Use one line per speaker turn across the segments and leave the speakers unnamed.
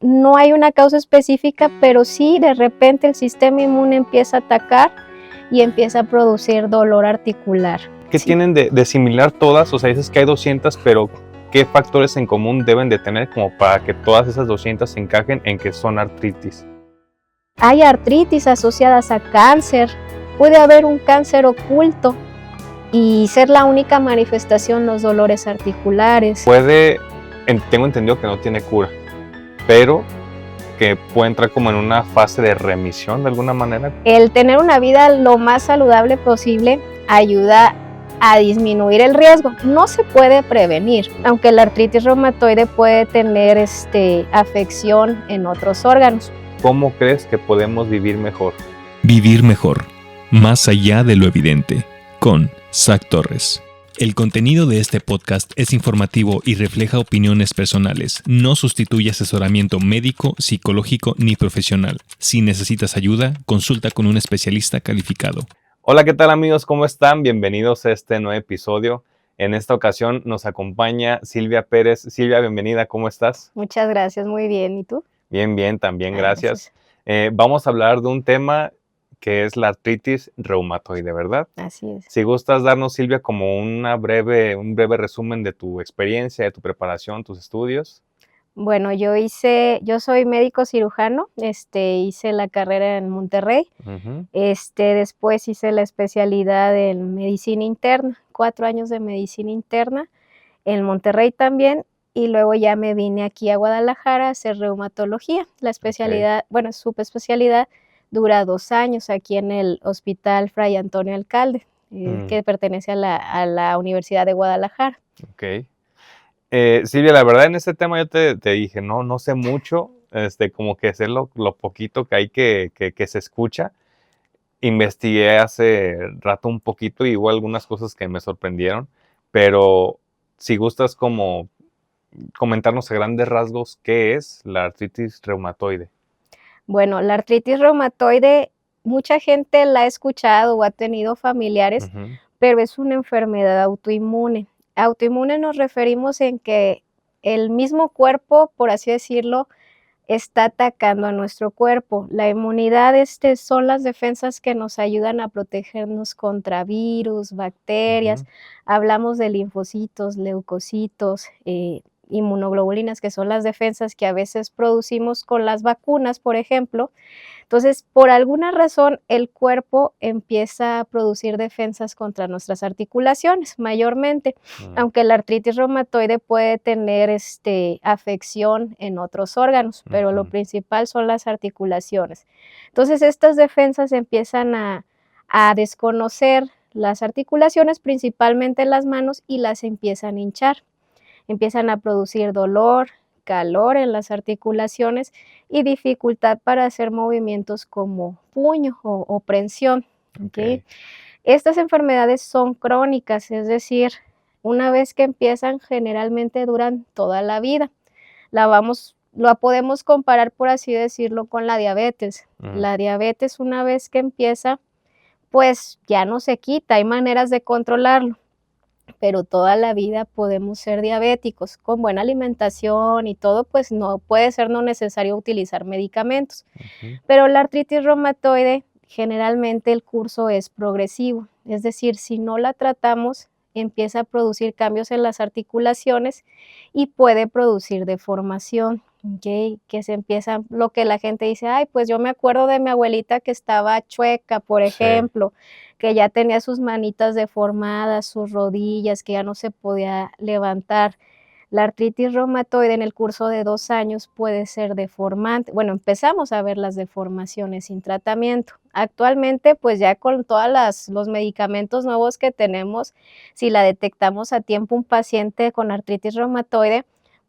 no hay una causa específica, pero sí de repente el sistema inmune empieza a atacar y empieza a producir dolor articular.
¿Qué tienen de similar todas? O sea, dices que hay 200, pero ¿qué factores en común deben de tener como para que todas esas 200 se encajen en que son artritis?
Hay artritis asociadas a cáncer, puede haber un cáncer oculto y ser la única manifestación los dolores articulares.
Tengo entendido que no tiene cura, pero que puede entrar como en una fase de remisión de alguna manera.
El tener una vida lo más saludable posible ayuda a disminuir el riesgo. No se puede prevenir, aunque la artritis reumatoide puede tener afección en otros órganos.
¿Cómo crees que podemos vivir mejor?
Vivir mejor, más allá de lo evidente, con Zach Torres. El contenido de este podcast es informativo y refleja opiniones personales. No sustituye asesoramiento médico, psicológico ni profesional. Si necesitas ayuda, consulta con un especialista calificado.
Hola, ¿qué tal amigos? ¿Cómo están? Bienvenidos a este nuevo episodio. En esta ocasión nos acompaña Silvia Pérez. Silvia, bienvenida, ¿cómo estás?
Muchas gracias, muy bien. ¿Y tú?
Bien, también, gracias. Vamos a hablar de un tema que es la artritis reumatoide, ¿verdad?
Así es.
Si gustas darnos, Silvia, como un breve resumen de tu experiencia, de tu preparación, tus estudios.
Bueno, yo soy médico cirujano, hice la carrera en Monterrey,
Uh-huh.
Después hice la especialidad en medicina interna, 4 años de medicina interna, en Monterrey también, y luego ya me vine aquí a Guadalajara a hacer reumatología. La especialidad, Bueno, subespecialidad dura 2 años aquí en el Hospital Fray Antonio Alcalde, que pertenece a la Universidad de Guadalajara.
Ok. Silvia, la verdad en este tema yo te dije, no sé mucho, como que sé lo poquito que hay que se escucha. Investigué hace rato un poquito y hubo algunas cosas que me sorprendieron, pero si gustas como comentarnos a grandes rasgos qué es la artritis reumatoide.
Bueno, la artritis reumatoide, mucha gente la ha escuchado o ha tenido familiares,
Uh-huh.
pero es una enfermedad autoinmune. Autoinmune nos referimos en que el mismo cuerpo, por así decirlo, está atacando a nuestro cuerpo. La inmunidad, son las defensas que nos ayudan a protegernos contra virus, bacterias.
Uh-huh.
Hablamos de linfocitos, leucocitos, inmunoglobulinas, que son las defensas que a veces producimos con las vacunas, por ejemplo. Entonces, por alguna razón, el cuerpo empieza a producir defensas contra nuestras articulaciones, mayormente, aunque la artritis reumatoide puede tener afección en otros órganos, pero lo principal son las articulaciones. Entonces, estas defensas empiezan a desconocer las articulaciones, principalmente las manos, y las empiezan a hinchar. Empiezan a producir dolor, calor en las articulaciones y dificultad para hacer movimientos como puño o prensión. ¿Okay? Estas enfermedades son crónicas, es decir, una vez que empiezan, generalmente duran toda la vida. La podemos comparar, por así decirlo, con la diabetes. La diabetes, una vez que empieza, pues ya no se quita, hay maneras de controlarlo, pero toda la vida podemos ser diabéticos. Con buena alimentación y todo, pues no puede ser necesario utilizar medicamentos.
Uh-huh.
Pero la artritis reumatoide, generalmente el curso es progresivo, es decir, si no la tratamos, empieza a producir cambios en las articulaciones y puede producir deformación. ¿Okay? Que se empieza, lo que la gente dice, ay, pues yo me acuerdo de mi abuelita que estaba chueca, por ejemplo, que ya tenía sus manitas deformadas, sus rodillas, que ya no se podía levantar. La artritis reumatoide en el curso de 2 años puede ser deformante. Bueno, empezamos a ver las deformaciones sin tratamiento. Actualmente, pues ya con todos los medicamentos nuevos que tenemos, si la detectamos a tiempo, un paciente con artritis reumatoide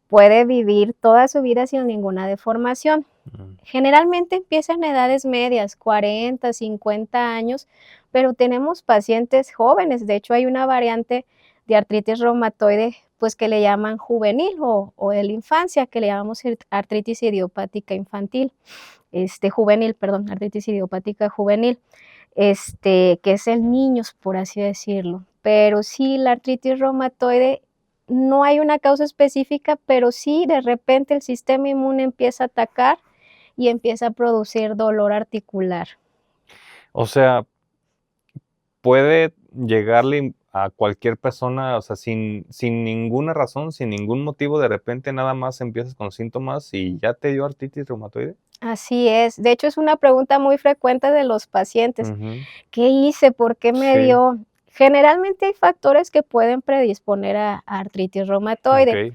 puede vivir toda su vida sin ninguna deformación. Generalmente empieza en edades medias, 40, 50 años, pero tenemos pacientes jóvenes. De hecho, hay una variante de artritis reumatoide pues que le llaman juvenil o de la infancia, que le llamamos artritis idiopática infantil, artritis idiopática juvenil, que es en niños, por así decirlo. Pero sí, la artritis reumatoide no hay una causa específica, pero sí de repente el sistema inmune empieza a atacar y empieza a producir dolor articular.
O sea, puede llegarle a cualquier persona, o sea, sin ninguna razón, sin ningún motivo, de repente nada más empiezas con síntomas y ya te dio artritis reumatoide.
Así es. De hecho, es una pregunta muy frecuente de los pacientes.
Ujú.
¿Qué hice? ¿Por qué me
Sí,
dio? Generalmente hay factores que pueden predisponer a artritis reumatoide.
okey.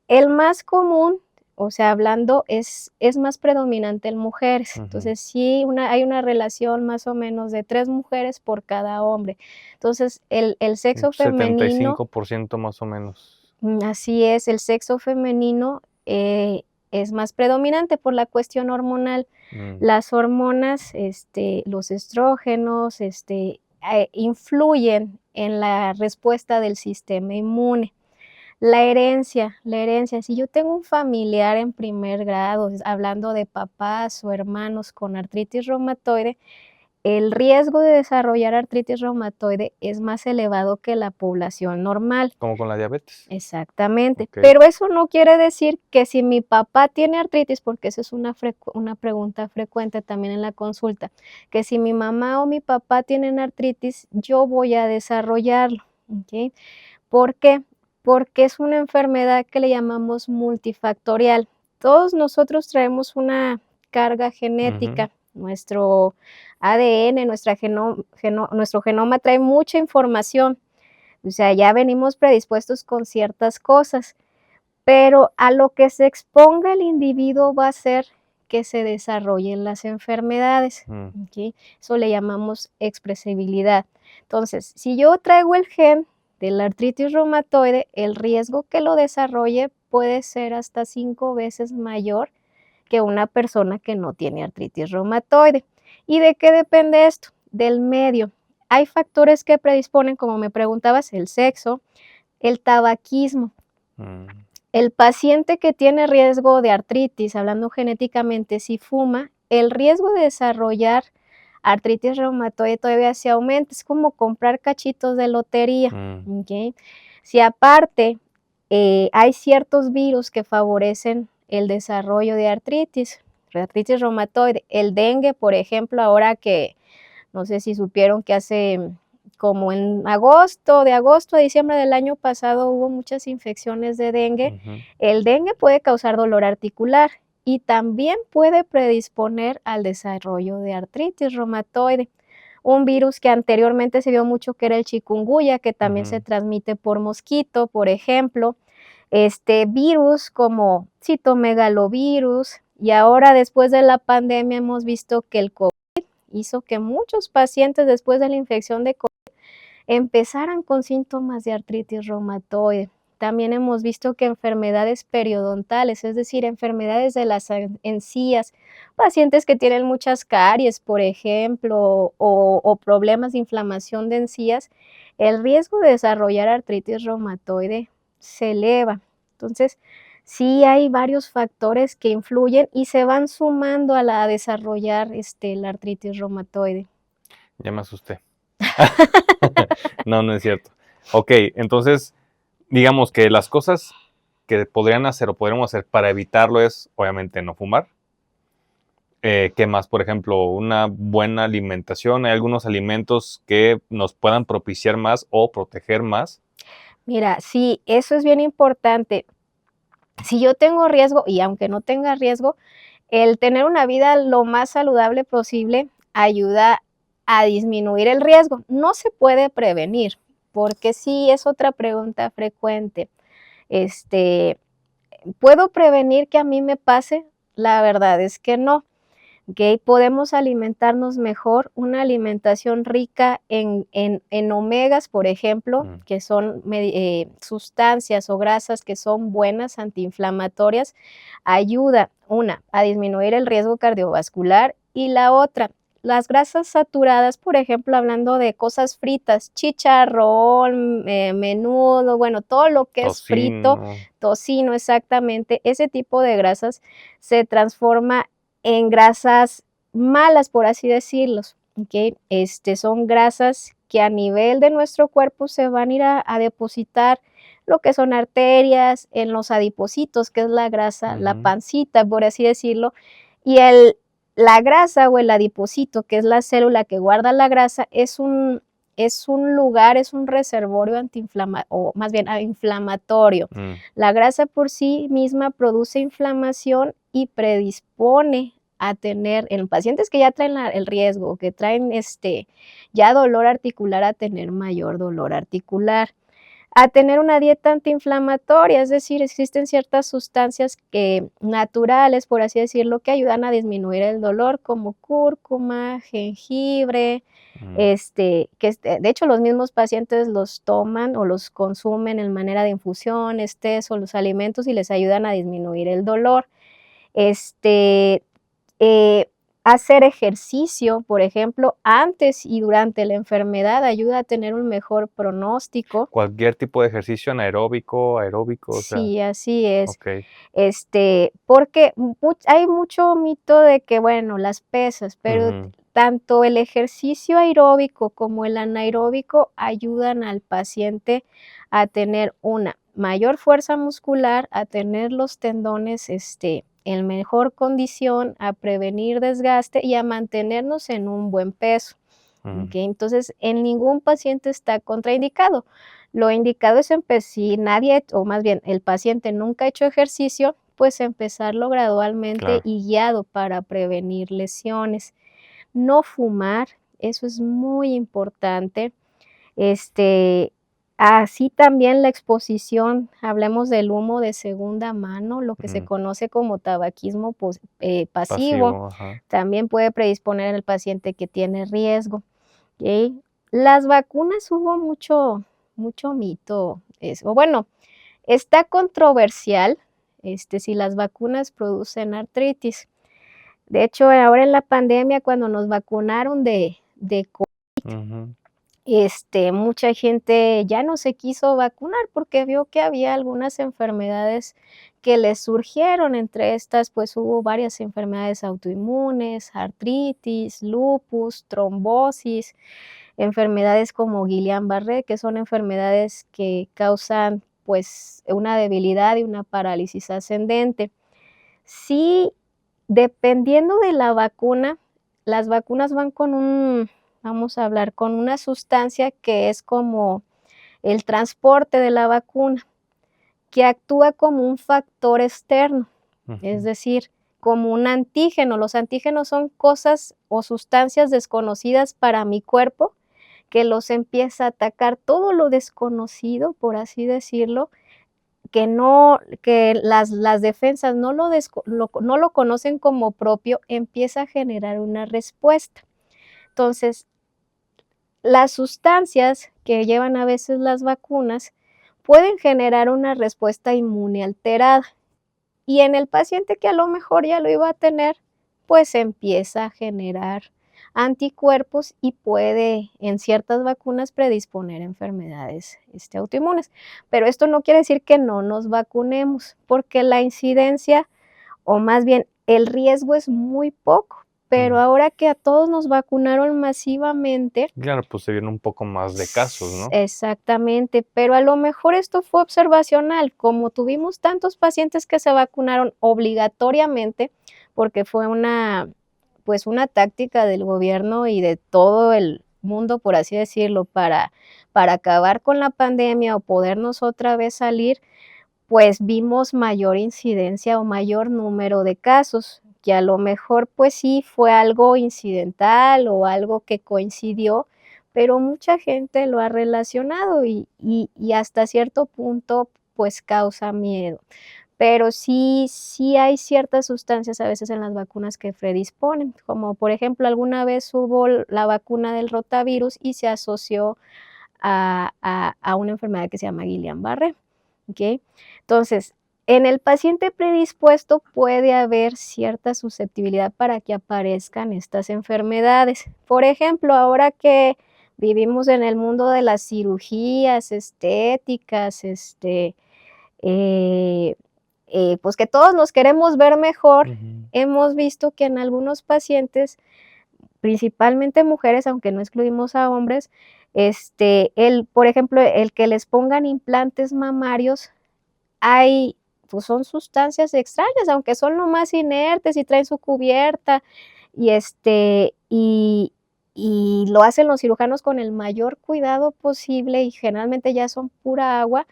El más común, o sea, hablando, es más predominante en mujeres.
Ujú.
Entonces, sí, hay una relación más o menos de 3 mujeres por cada hombre. Entonces, el sexo femenino
75% más o menos.
así es, el sexo femenino, es más predominante por la cuestión hormonal.
Mm,
Las hormonas, los estrógenos, influyen en la respuesta del sistema inmune. La herencia, si yo tengo un familiar en primer grado, hablando de papás o hermanos con artritis reumatoide, el riesgo de desarrollar artritis reumatoide es más elevado que la población normal.
¿como con la diabetes?
Exactamente,
Okey.
pero eso no quiere decir que si mi papá tiene artritis, porque esa es una pregunta frecuente también en la consulta, que si mi mamá o mi papá tienen artritis, yo voy a desarrollarlo, ¿okey? ¿Por qué? Porque es una enfermedad que le llamamos multifactorial. Todos nosotros traemos una carga
Ujú.
genética, nuestro ADN, nuestro genoma trae mucha información. O sea, ya venimos predispuestos con ciertas cosas, pero a lo que se exponga el individuo va a ser que se desarrollen las enfermedades,
Mm,
¿okey? Eso le llamamos expresibilidad. Entonces, si yo traigo el gen de la artritis reumatoide, el riesgo que lo desarrolle puede ser hasta 5 veces mayor que una persona que no tiene artritis reumatoide. ¿Y de qué depende esto? Del medio. Hay factores que predisponen, como me preguntabas, el sexo, el tabaquismo.
mm,
El paciente que tiene riesgo de artritis, hablando genéticamente, si fuma, el riesgo de desarrollar artritis reumatoide todavía se aumenta. Es como comprar cachitos de lotería,
mm,
¿okey? Si aparte, hay ciertos virus que favorecen el desarrollo de artritis reumatoide. El dengue, por ejemplo, ahora que no sé si supieron que hace como en agosto, de agosto a diciembre del año pasado hubo muchas infecciones de dengue.
ujú.
El dengue puede causar dolor articular y también puede predisponer al desarrollo de artritis reumatoide. Un virus que anteriormente se vio mucho que era el chikungunya, que también se
Ujú.
transmite por mosquito, por ejemplo. Virus como citomegalovirus, y ahora después de la pandemia hemos visto que el COVID hizo que muchos pacientes después de la infección de COVID empezaran con síntomas de artritis reumatoide. También hemos visto que enfermedades periodontales, es decir, enfermedades de las encías, pacientes que tienen muchas caries, por ejemplo, o problemas de inflamación de encías, el riesgo de desarrollar artritis reumatoide se eleva. Entonces, sí hay varios factores que influyen y se van sumando a desarrollar, la artritis reumatoide.
Ya me asusté. No, no es cierto. Okey, entonces, digamos que las cosas que podrían hacer o podríamos hacer para evitarlo es, obviamente, no fumar. ¿Qué más? Por ejemplo, una buena alimentación. ¿Hay algunos alimentos que nos puedan propiciar más o proteger más?
Mira, sí, eso es bien importante. Si yo tengo riesgo, y aunque no tenga riesgo, el tener una vida lo más saludable posible ayuda a disminuir el riesgo. No se puede prevenir, porque sí es otra pregunta frecuente. Este, ¿Puedo prevenir que a mí me pase? La verdad es que no. ¿Ok? Podemos alimentarnos mejor, una alimentación rica en omegas, por ejemplo,
Mm,
que son sustancias o grasas que son buenas antiinflamatorias, ayuda, una, a disminuir el riesgo cardiovascular y la otra, las grasas saturadas, por ejemplo, hablando de cosas fritas, chicharrón, menudo, bueno, todo lo que es frito,
tocino.
tocino, exactamente, ese tipo de grasas se transforma en grasas malas, por así decirlos, ¿okey? Son grasas que a nivel de nuestro cuerpo se van a ir a depositar lo que son arterias, en los adipocitos, que es la grasa, la pancita, por así decirlo, y la grasa o el adipocito, que es la célula que guarda la grasa, es un lugar, es un reservorio o más bien inflamatorio. La grasa por sí misma produce inflamación y predispone a tener, en pacientes que ya traen el riesgo, que traen ya dolor articular, a tener mayor dolor articular, a tener una dieta antiinflamatoria, es decir, existen ciertas sustancias naturales, por así decirlo, que ayudan a disminuir el dolor, como cúrcuma, jengibre, de hecho los mismos pacientes los toman o los consumen en manera de infusión, o los alimentos, y les ayudan a disminuir el dolor. Hacer ejercicio, por ejemplo, antes y durante la enfermedad ayuda a tener un mejor pronóstico.
Cualquier tipo de ejercicio anaeróbico, aeróbico, o sea.
Sí, así es.
Okey.
Porque hay mucho mito de que, bueno, las pesas, pero tanto el ejercicio aeróbico como el anaeróbico ayudan al paciente a tener una mayor fuerza muscular, a tener los tendones, en mejor condición, a prevenir desgaste y a mantenernos en un buen peso. ¿Okay? Entonces, en ningún paciente está contraindicado. Lo indicado es si nadie, o más bien el paciente nunca ha hecho ejercicio, pues empezarlo gradualmente y guiado para prevenir lesiones. No fumar, eso es muy importante. Así también la exposición, hablemos del humo de segunda mano, lo que se conoce como tabaquismo pasivo, también puede predisponer al paciente que tiene riesgo. ¿Okay? Las vacunas, hubo mucho mito, está controversial si las vacunas producen artritis. De hecho, ahora en la pandemia, cuando nos vacunaron de COVID, mucha gente ya no se quiso vacunar porque vio que había algunas enfermedades que les surgieron. Entre estas, pues hubo varias enfermedades autoinmunes, artritis, lupus, trombosis, enfermedades como Guillain-Barré, que son enfermedades que causan pues una debilidad y una parálisis ascendente. Sí, dependiendo de la vacuna, las vacunas van con con una sustancia que es como el transporte de la vacuna, que actúa como un factor externo, es decir, como un antígeno. Los antígenos son cosas o sustancias desconocidas para mi cuerpo, que los empieza a atacar todo lo desconocido, por así decirlo, que las defensas no lo conocen como propio, empieza a generar una respuesta. Entonces, las sustancias que llevan a veces las vacunas pueden generar una respuesta inmune alterada, y en el paciente que a lo mejor ya lo iba a tener, pues empieza a generar anticuerpos y puede en ciertas vacunas predisponer a enfermedades autoinmunes. Pero esto no quiere decir que no nos vacunemos, porque la incidencia, o más bien el riesgo, es muy poco. Pero ahora que a todos nos vacunaron masivamente,
Claro, pues se vieron un poco más de casos, ¿no?
Exactamente, pero a lo mejor esto fue observacional, como tuvimos tantos pacientes que se vacunaron obligatoriamente, porque fue una táctica del gobierno y de todo el mundo, por así decirlo, para acabar con la pandemia o podernos otra vez salir, pues vimos mayor incidencia o mayor número de casos, que a lo mejor pues sí fue algo incidental o algo que coincidió, pero mucha gente lo ha relacionado y hasta cierto punto pues causa miedo. Pero sí hay ciertas sustancias a veces en las vacunas que predisponen, como por ejemplo alguna vez hubo la vacuna del rotavirus y se asoció a una enfermedad que se llama Guillain-Barré, ¿ok? Entonces, en el paciente predispuesto puede haber cierta susceptibilidad para que aparezcan estas enfermedades. Por ejemplo, ahora que vivimos en el mundo de las cirugías estéticas, pues que todos nos queremos ver mejor, hemos visto que en algunos pacientes, principalmente mujeres, aunque no excluimos a hombres, Por ejemplo, el que les pongan implantes mamarios, pues son sustancias extrañas, aunque son lo más inertes y traen su cubierta, y y lo hacen los cirujanos con el mayor cuidado posible y generalmente ya son pura agua.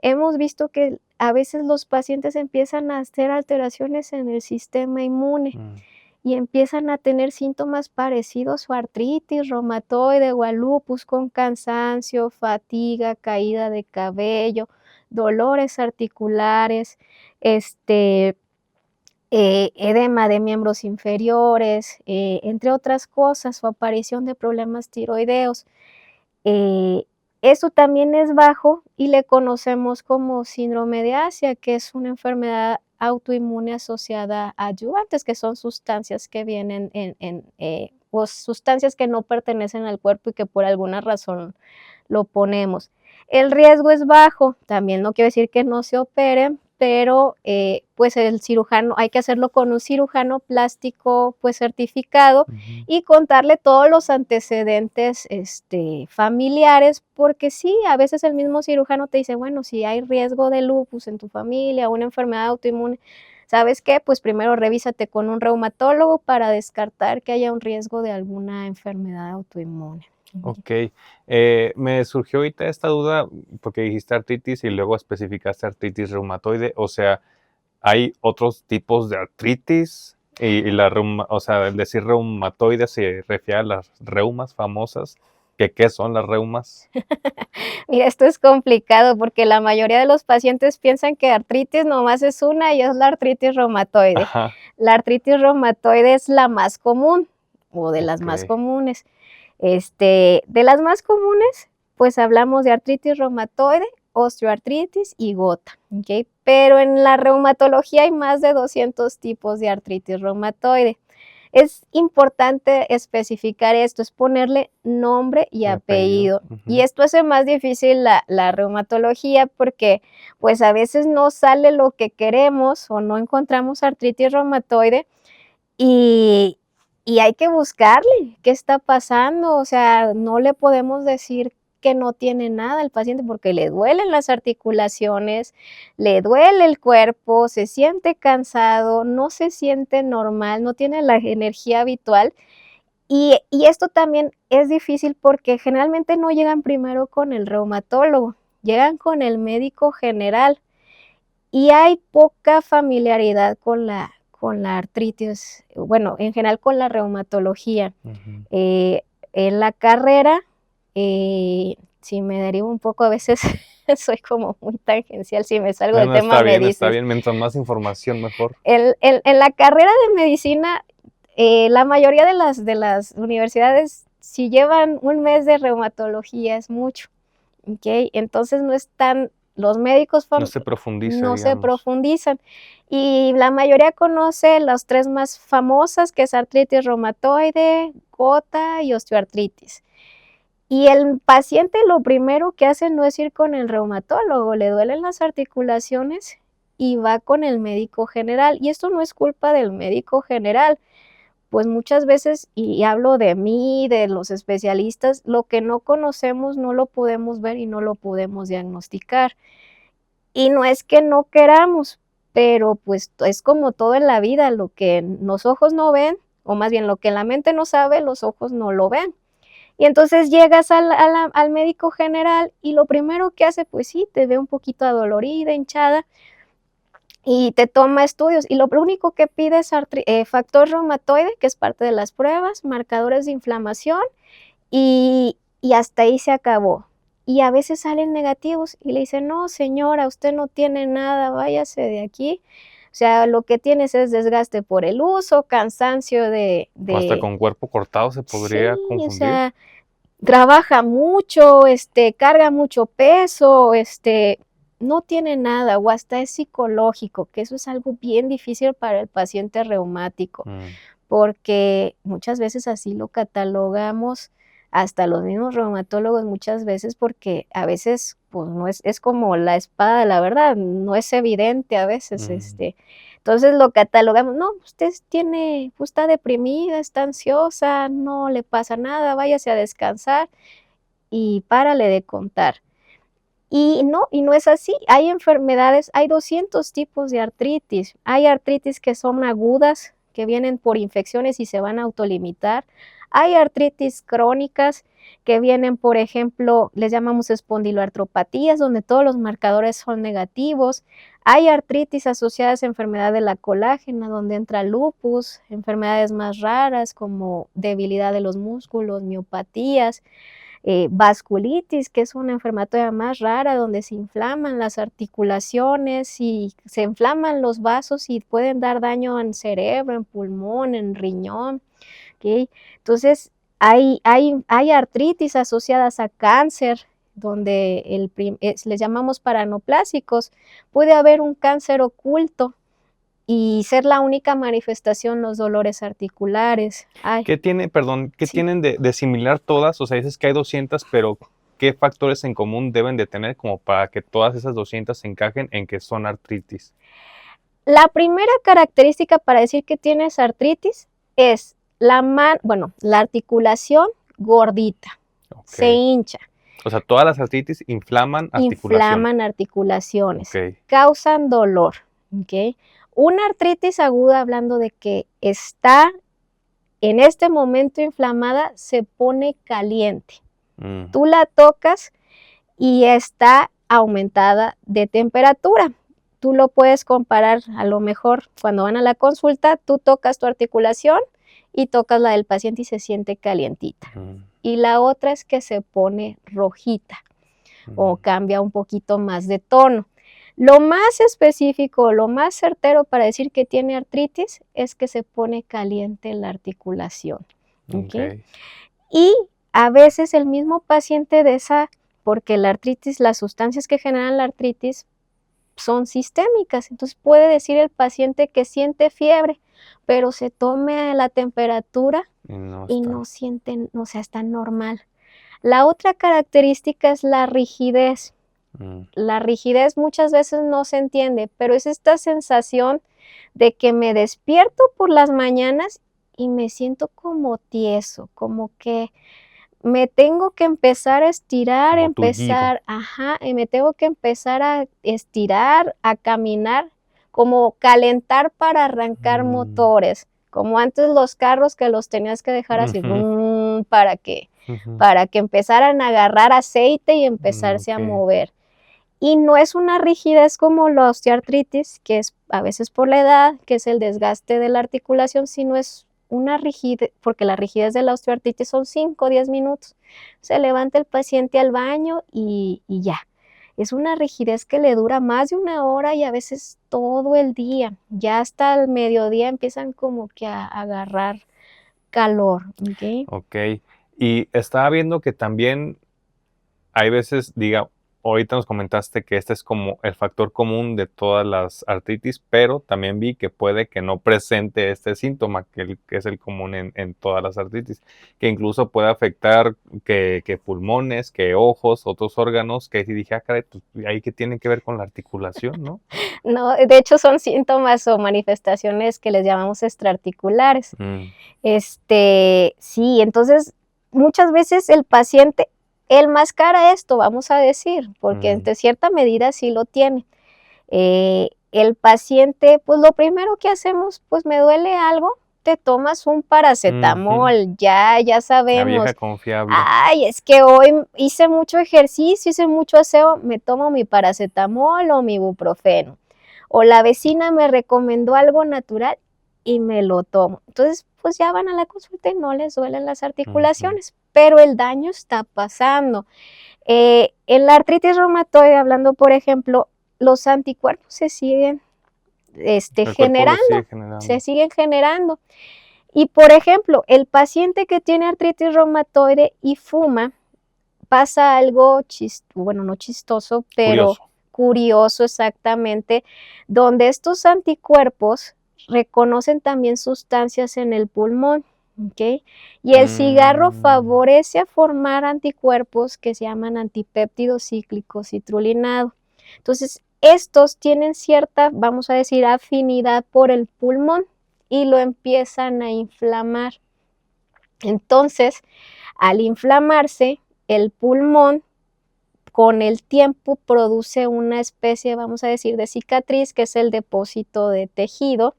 Hemos visto que a veces los pacientes empiezan a hacer alteraciones en el sistema inmune y empiezan a tener síntomas parecidos a artritis reumatoide o a lupus, con cansancio, fatiga, caída de cabello, dolores articulares, edema de miembros inferiores, entre otras cosas, o aparición de problemas tiroideos. Eso también es bajo y le conocemos como síndrome de Asia, que es una enfermedad autoinmune asociada a adyuvantes, que son sustancias que vienen o sustancias que no pertenecen al cuerpo y que por alguna razón lo ponemos. El riesgo es bajo, también no quiere decir que no se opere, pero pues el cirujano, hay que hacerlo con un cirujano plástico pues certificado y contarle todos los antecedentes familiares, porque sí, a veces el mismo cirujano te dice, bueno, si hay riesgo de lupus en tu familia, una enfermedad autoinmune, ¿sabes qué? Pues primero revísate con un reumatólogo para descartar que haya un riesgo de alguna enfermedad autoinmune.
Ok, me surgió ahorita esta duda porque dijiste artritis y luego especificaste artritis reumatoide, o sea, ¿hay otros tipos de artritis? O sea, el decir reumatoide se refiere a las reumas famosas, ¿qué son las reumas?
Mira, esto es complicado porque la mayoría de los pacientes piensan que artritis nomás es una y es la artritis reumatoide.
Ajá.
La artritis reumatoide es la más común o de las más
Ok.
comunes. De las más comunes, pues hablamos de artritis reumatoide, osteoartritis y gota, ¿ok? Pero en la reumatología hay más de 200 tipos de artritis reumatoide. Es importante especificar esto, es ponerle nombre y apellido. Y esto hace más difícil la reumatología porque pues a veces no sale lo que queremos o no encontramos artritis reumatoide y hay que buscarle qué está pasando, o sea, no le podemos decir que no tiene nada al paciente porque le duelen las articulaciones, le duele el cuerpo, se siente cansado, no se siente normal, no tiene la energía habitual. Y esto también es difícil porque generalmente no llegan primero con el reumatólogo, llegan con el médico general y hay poca familiaridad con la artritis, bueno, en general con la reumatología. En la carrera, si me derivo un poco, a veces soy como muy tangencial, si me salgo del tema me dices.
Está bien, mientras más información mejor.
En la carrera de medicina, la mayoría de las universidades, si llevan un mes de reumatología es mucho, ¿ok? Entonces no están, los médicos
No se profundiza,
no se
digamos.
profundizan. Y la mayoría conoce las tres más famosas, que es artritis reumatoide, gota y osteoartritis. Y el paciente lo primero que hace no es ir con el reumatólogo, le duelen las articulaciones y va con el médico general. Y esto no es culpa del médico general, pues muchas veces, y hablo de mí, de los especialistas, lo que no conocemos no lo podemos ver y no lo podemos diagnosticar. Y no es que no queramos, pero pues es como todo en la vida, lo que los ojos no ven, o más bien lo que la mente no sabe, los ojos no lo ven. Y entonces llegas al médico general y lo primero que hace, pues sí, te ve un poquito adolorida, hinchada, y te toma estudios. Y lo único que pide es factor reumatoide, que es parte de las pruebas, marcadores de inflamación, y hasta ahí se acabó. Y a veces salen negativos y le dicen, no señora, usted no tiene nada, váyase de aquí. O sea, lo que tienes es desgaste por el uso, cansancio
O hasta con cuerpo cortado se podría
sí,
confundir.
o sea, trabaja mucho, carga mucho peso, no tiene nada, o hasta es psicológico, que eso es algo bien difícil para el paciente reumático, porque muchas veces así lo catalogamos, hasta los mismos reumatólogos muchas veces, porque a veces pues no es como la espada de la verdad, no es evidente a veces, entonces lo catalogamos, no, usted está deprimida, está ansiosa, no le pasa nada, váyase a descansar. y párale de contar. Y no es así. Hay enfermedades, hay 200 tipos de artritis. Hay artritis que son agudas, que vienen por infecciones y se van a autolimitar. Hay artritis crónicas que vienen, por ejemplo, les llamamos espondiloartropatías, donde todos los marcadores son negativos. Hay artritis asociadas a enfermedad de la colágena, donde entra lupus, enfermedades más raras como debilidad de los músculos, miopatías. Vasculitis, que es una enfermedad todavía más rara, donde se inflaman las articulaciones y se inflaman los vasos y pueden dar daño en cerebro, en pulmón, en riñón. ¿Okay? Entonces, hay artritis asociadas a cáncer, donde les llamamos paranoplásicos. Puede haber un cáncer oculto y ser la única manifestación los dolores articulares.
¿Qué tienen de similar todas? O sea, dices que hay 200, pero ¿qué factores en común deben de tener como para que todas esas 200 se encajen en que son artritis?
La primera característica para decir que tienes artritis es la articulación gordita, se hincha.
O sea, todas las artritis inflaman
articulaciones, causan dolor. ¿Okay? Una artritis aguda, hablando de que está en este momento inflamada, se pone caliente. Tú la tocas y está aumentada de temperatura. Tú lo puedes comparar, a lo mejor cuando van a la consulta, tú tocas tu articulación y tocas la del paciente y se siente calientita. Y la otra es que se pone rojita o cambia un poquito más de tono. Lo más específico, lo más certero para decir que tiene artritis es que se pone caliente la articulación. ¿Okay? Y a veces el mismo paciente porque la artritis, las sustancias que generan la artritis son sistémicas, entonces puede decir el paciente que siente fiebre, pero se tome la temperatura y no siente, o sea, está normal. La otra característica es la rigidez. La rigidez muchas veces no se entiende, pero es esta sensación de que me despierto por las mañanas y me siento como tieso, como que me tengo que empezar a estirar, y me tengo que empezar a estirar, a caminar, como calentar para arrancar motores, como antes los carros que los tenías que dejar así, para que empezaran a agarrar aceite y empezarse a mover. Y no es una rigidez como la osteoartritis, que es a veces por la edad, que es el desgaste de la articulación, sino es una rigidez, porque la rigidez de la osteoartritis son 5 o 10 minutos. Se levanta el paciente al baño y ya. Es una rigidez que le dura más de 1 hora y a veces todo el día. Ya hasta el mediodía empiezan como que a agarrar calor.
Ok. Y estaba viendo que también hay veces, ahorita nos comentaste que este es como el factor común de todas las artritis, pero también vi que puede que no presente este síntoma, que es el común en todas las artritis, que incluso puede afectar que pulmones, que ojos, otros órganos, que si dije, caray, pues ahí que tiene que ver con la articulación, ¿no?
No, de hecho son síntomas o manifestaciones que les llamamos extraarticulares. Sí, entonces muchas veces el paciente él mascara esto, vamos a decir, porque de cierta medida sí lo tiene. El paciente, pues lo primero que hacemos, pues me duele algo, te tomas un paracetamol, ya sabemos.
La vieja confiable.
Ay, es que hoy hice mucho ejercicio, hice mucho aseo, me tomo mi paracetamol o mi ibuprofeno. O la vecina me recomendó algo natural y me lo tomo. Entonces, pues ya van a la consulta y no les duelen las articulaciones, pero el daño está pasando. En la artritis reumatoide, hablando por ejemplo, los anticuerpos se siguen se siguen generando. Y por ejemplo, el paciente que tiene artritis reumatoide y fuma, pasa algo no chistoso, pero curioso exactamente, donde estos anticuerpos reconocen también sustancias en el pulmón, ¿ok? Y el cigarro favorece a formar anticuerpos que se llaman antipéptido cíclico citrulinado. Entonces, estos tienen cierta, vamos a decir, afinidad por el pulmón y lo empiezan a inflamar. Entonces, al inflamarse, el pulmón con el tiempo produce una especie, vamos a decir, de cicatriz, que es el depósito de tejido,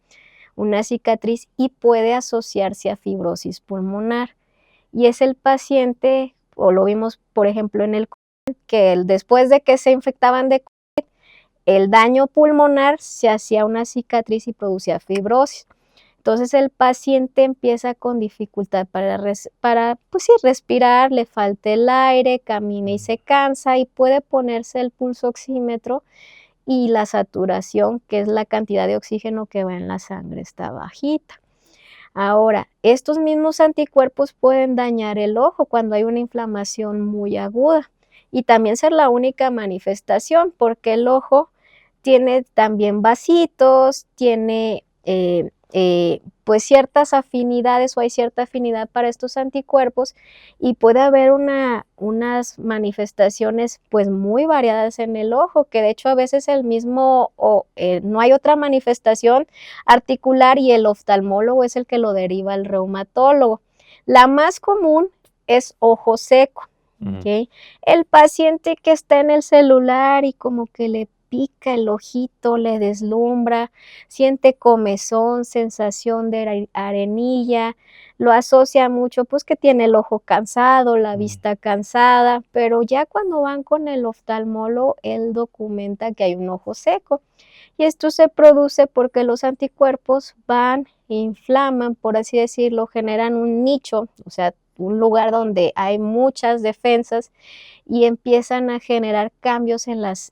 una cicatriz, y puede asociarse a fibrosis pulmonar. Y es el paciente, o lo vimos por ejemplo en el COVID, que después de que se infectaban de COVID, el daño pulmonar se hacía una cicatriz y producía fibrosis. Entonces el paciente empieza con dificultad para pues sí, respirar, le falta el aire, camina y se cansa, y puede ponerse el pulso oxímetro y la saturación, que es la cantidad de oxígeno que va en la sangre, está bajita. Ahora, estos mismos anticuerpos pueden dañar el ojo cuando hay una inflamación muy aguda, y también ser la única manifestación, porque el ojo tiene también vasitos, tiene pues ciertas afinidades, o hay cierta afinidad para estos anticuerpos, y puede haber unas manifestaciones pues muy variadas en el ojo, que de hecho a veces no hay otra manifestación articular y el oftalmólogo es el que lo deriva al reumatólogo. La más común es ojo seco. ¿Okay? El paciente que está en el celular y como que le pica el ojito, le deslumbra, siente comezón, sensación de arenilla, lo asocia mucho pues que tiene el ojo cansado, la vista cansada, pero ya cuando van con el oftalmólogo, él documenta que hay un ojo seco, y esto se produce porque los anticuerpos van, inflaman, por así decirlo, generan un nicho, o sea, un lugar donde hay muchas defensas, y empiezan a generar cambios en las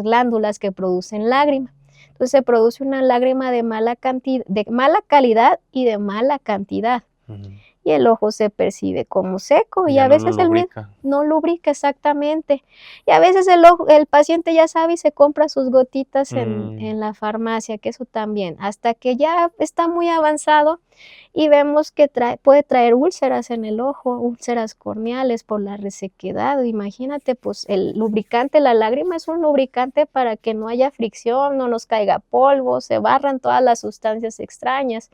glándulas que producen lágrima. Entonces se produce una lágrima de mala calidad y de mala cantidad. Y el ojo se percibe como seco, y a veces no lubrica exactamente. Y a veces el paciente ya sabe y se compra sus gotitas en la farmacia, que eso también, hasta que ya está muy avanzado y vemos que puede traer úlceras en el ojo, úlceras corneales por la resequedad. Imagínate, pues el lubricante, la lágrima es un lubricante para que no haya fricción, no nos caiga polvo, se barran todas las sustancias extrañas.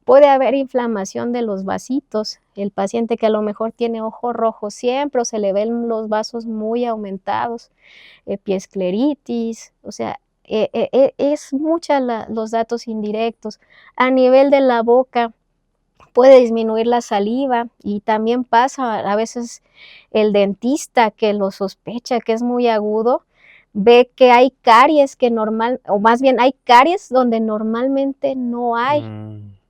Puede haber inflamación de los vasitos, el paciente que a lo mejor tiene ojo rojo siempre, o se le ven los vasos muy aumentados, epiescleritis, o sea, es muchos los datos indirectos. A nivel de la boca, puede disminuir la saliva, y también pasa a veces el dentista que lo sospecha que es muy agudo, ve que hay caries hay caries donde normalmente no hay,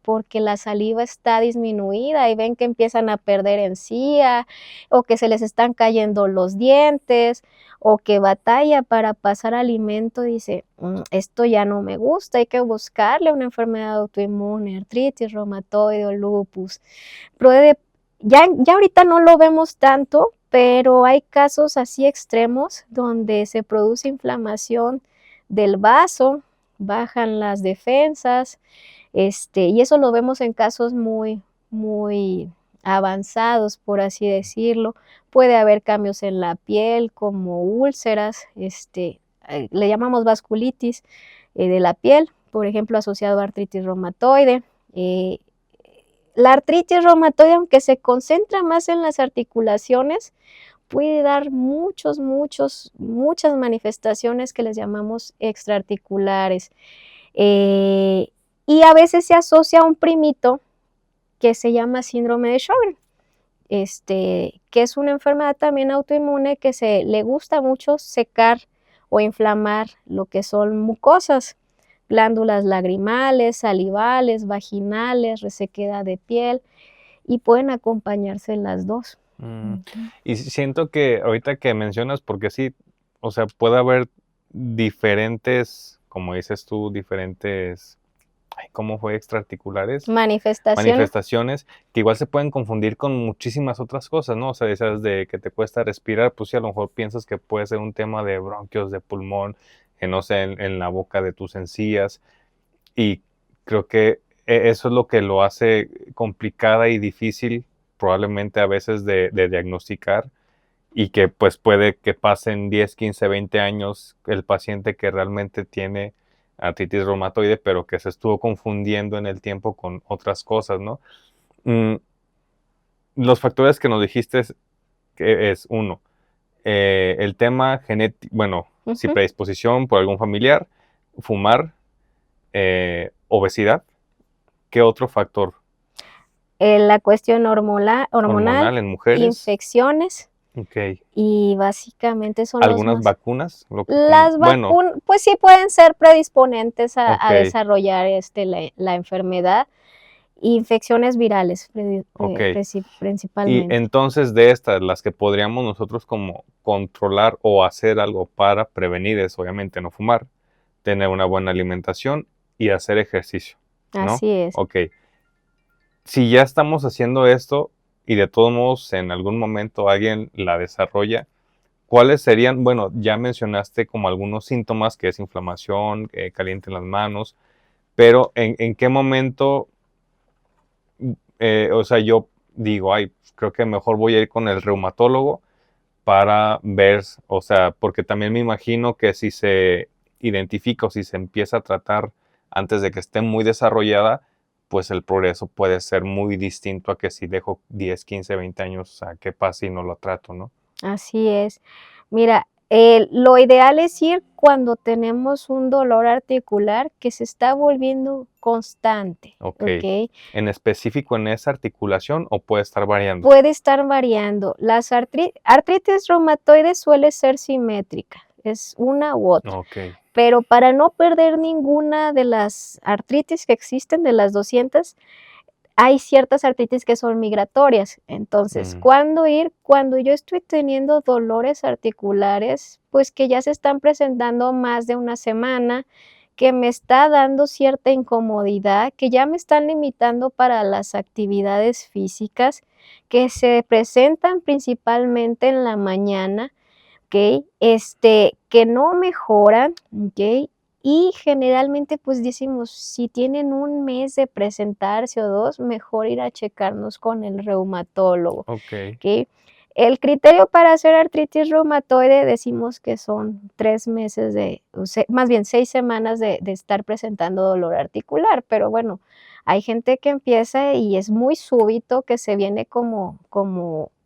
porque la saliva está disminuida, y ven que empiezan a perder encía, o que se les están cayendo los dientes, o que batalla para pasar alimento. Dice, esto ya no me gusta, hay que buscarle una enfermedad autoinmune, artritis reumatoide o lupus. Ya ahorita no lo vemos tanto, pero hay casos así extremos donde se produce inflamación del vaso, bajan las defensas, y eso lo vemos en casos muy, muy avanzados, por así decirlo. Puede haber cambios en la piel como úlceras, le llamamos vasculitis de la piel, por ejemplo, asociado a artritis reumatoide. La artritis reumatoide, aunque se concentra más en las articulaciones, puede dar muchas manifestaciones que les llamamos extraarticulares. Y a veces se asocia a un primito que se llama síndrome de Sjögren, que es una enfermedad también autoinmune que le gusta mucho secar o inflamar lo que son mucosas, glándulas lagrimales, salivales, vaginales, resequedad de piel, y pueden acompañarse las dos.
Y siento que ahorita que mencionas, porque sí, o sea, puede haber diferentes, como dices tú, ¿cómo fue? Extraarticulares. Manifestaciones que igual se pueden confundir con muchísimas otras cosas, ¿no? O sea, esas de que te cuesta respirar, pues sí, a lo mejor piensas que puede ser un tema de bronquios, de pulmón, no sé, en la boca de tus encías, y creo que eso es lo que lo hace complicada y difícil, probablemente a veces de diagnosticar, y que pues puede que pasen 10, 15, 20 años el paciente que realmente tiene artritis reumatoide, pero que se estuvo confundiendo en el tiempo con otras cosas, ¿no? Los factores que nos dijiste que es uno, el tema genético, bueno, si
Ujú.
predisposición por algún familiar, fumar, obesidad, ¿qué otro factor?
La cuestión hormonal,
Hormonal en mujeres,
infecciones
ok.
y básicamente son los
Algunas
más.
vacunas,
Las
bueno,
vacunas, pues sí pueden ser predisponentes a
ok,
desarrollar la enfermedad. Infecciones virales
ok. Y
principalmente.
entonces de estas, las que podríamos nosotros como controlar o hacer algo para prevenir es obviamente no fumar, tener una buena alimentación y hacer ejercicio, ¿no?
Así es.
Ok. Si ya estamos haciendo esto y de todos modos en algún momento alguien la desarrolla, ¿cuáles serían? Bueno, ya mencionaste como algunos síntomas que es inflamación, caliente en las manos, pero ¿en qué momento, o sea, yo digo, ay, creo que mejor voy a ir con el reumatólogo para ver, o sea, porque también me imagino que si se identifica o si se empieza a tratar antes de que esté muy desarrollada, pues el progreso puede ser muy distinto a que si dejo 10, 15, 20 años a que pase y no lo trato, ¿no?
Así es. Mira, lo ideal es ir cuando tenemos un dolor articular que se está volviendo constante,
Ok.
¿ok?
¿En específico en esa articulación o puede estar variando?
Puede estar variando. Las artritis reumatoide suele ser simétrica, es una u otra.
Ok.
Pero para no perder ninguna de las artritis que existen, de las 200, hay ciertas artritis que son migratorias. Entonces,
Mm,
¿cuándo ir? Cuando yo estoy teniendo dolores articulares, pues que ya se están presentando más de una semana, que me está dando cierta incomodidad, que ya me están limitando para las actividades físicas, que se presentan principalmente en la mañana, ¿ok? Que no mejoran, ¿ok? Y generalmente, pues decimos, si tienen un mes de presentarse o 2, mejor ir a checarnos con el reumatólogo,
ok.
¿ok? El criterio para hacer artritis reumatoide decimos que son 3 meses más bien 6 semanas de estar presentando dolor articular, pero bueno, hay gente que empieza y es muy súbito, que se viene como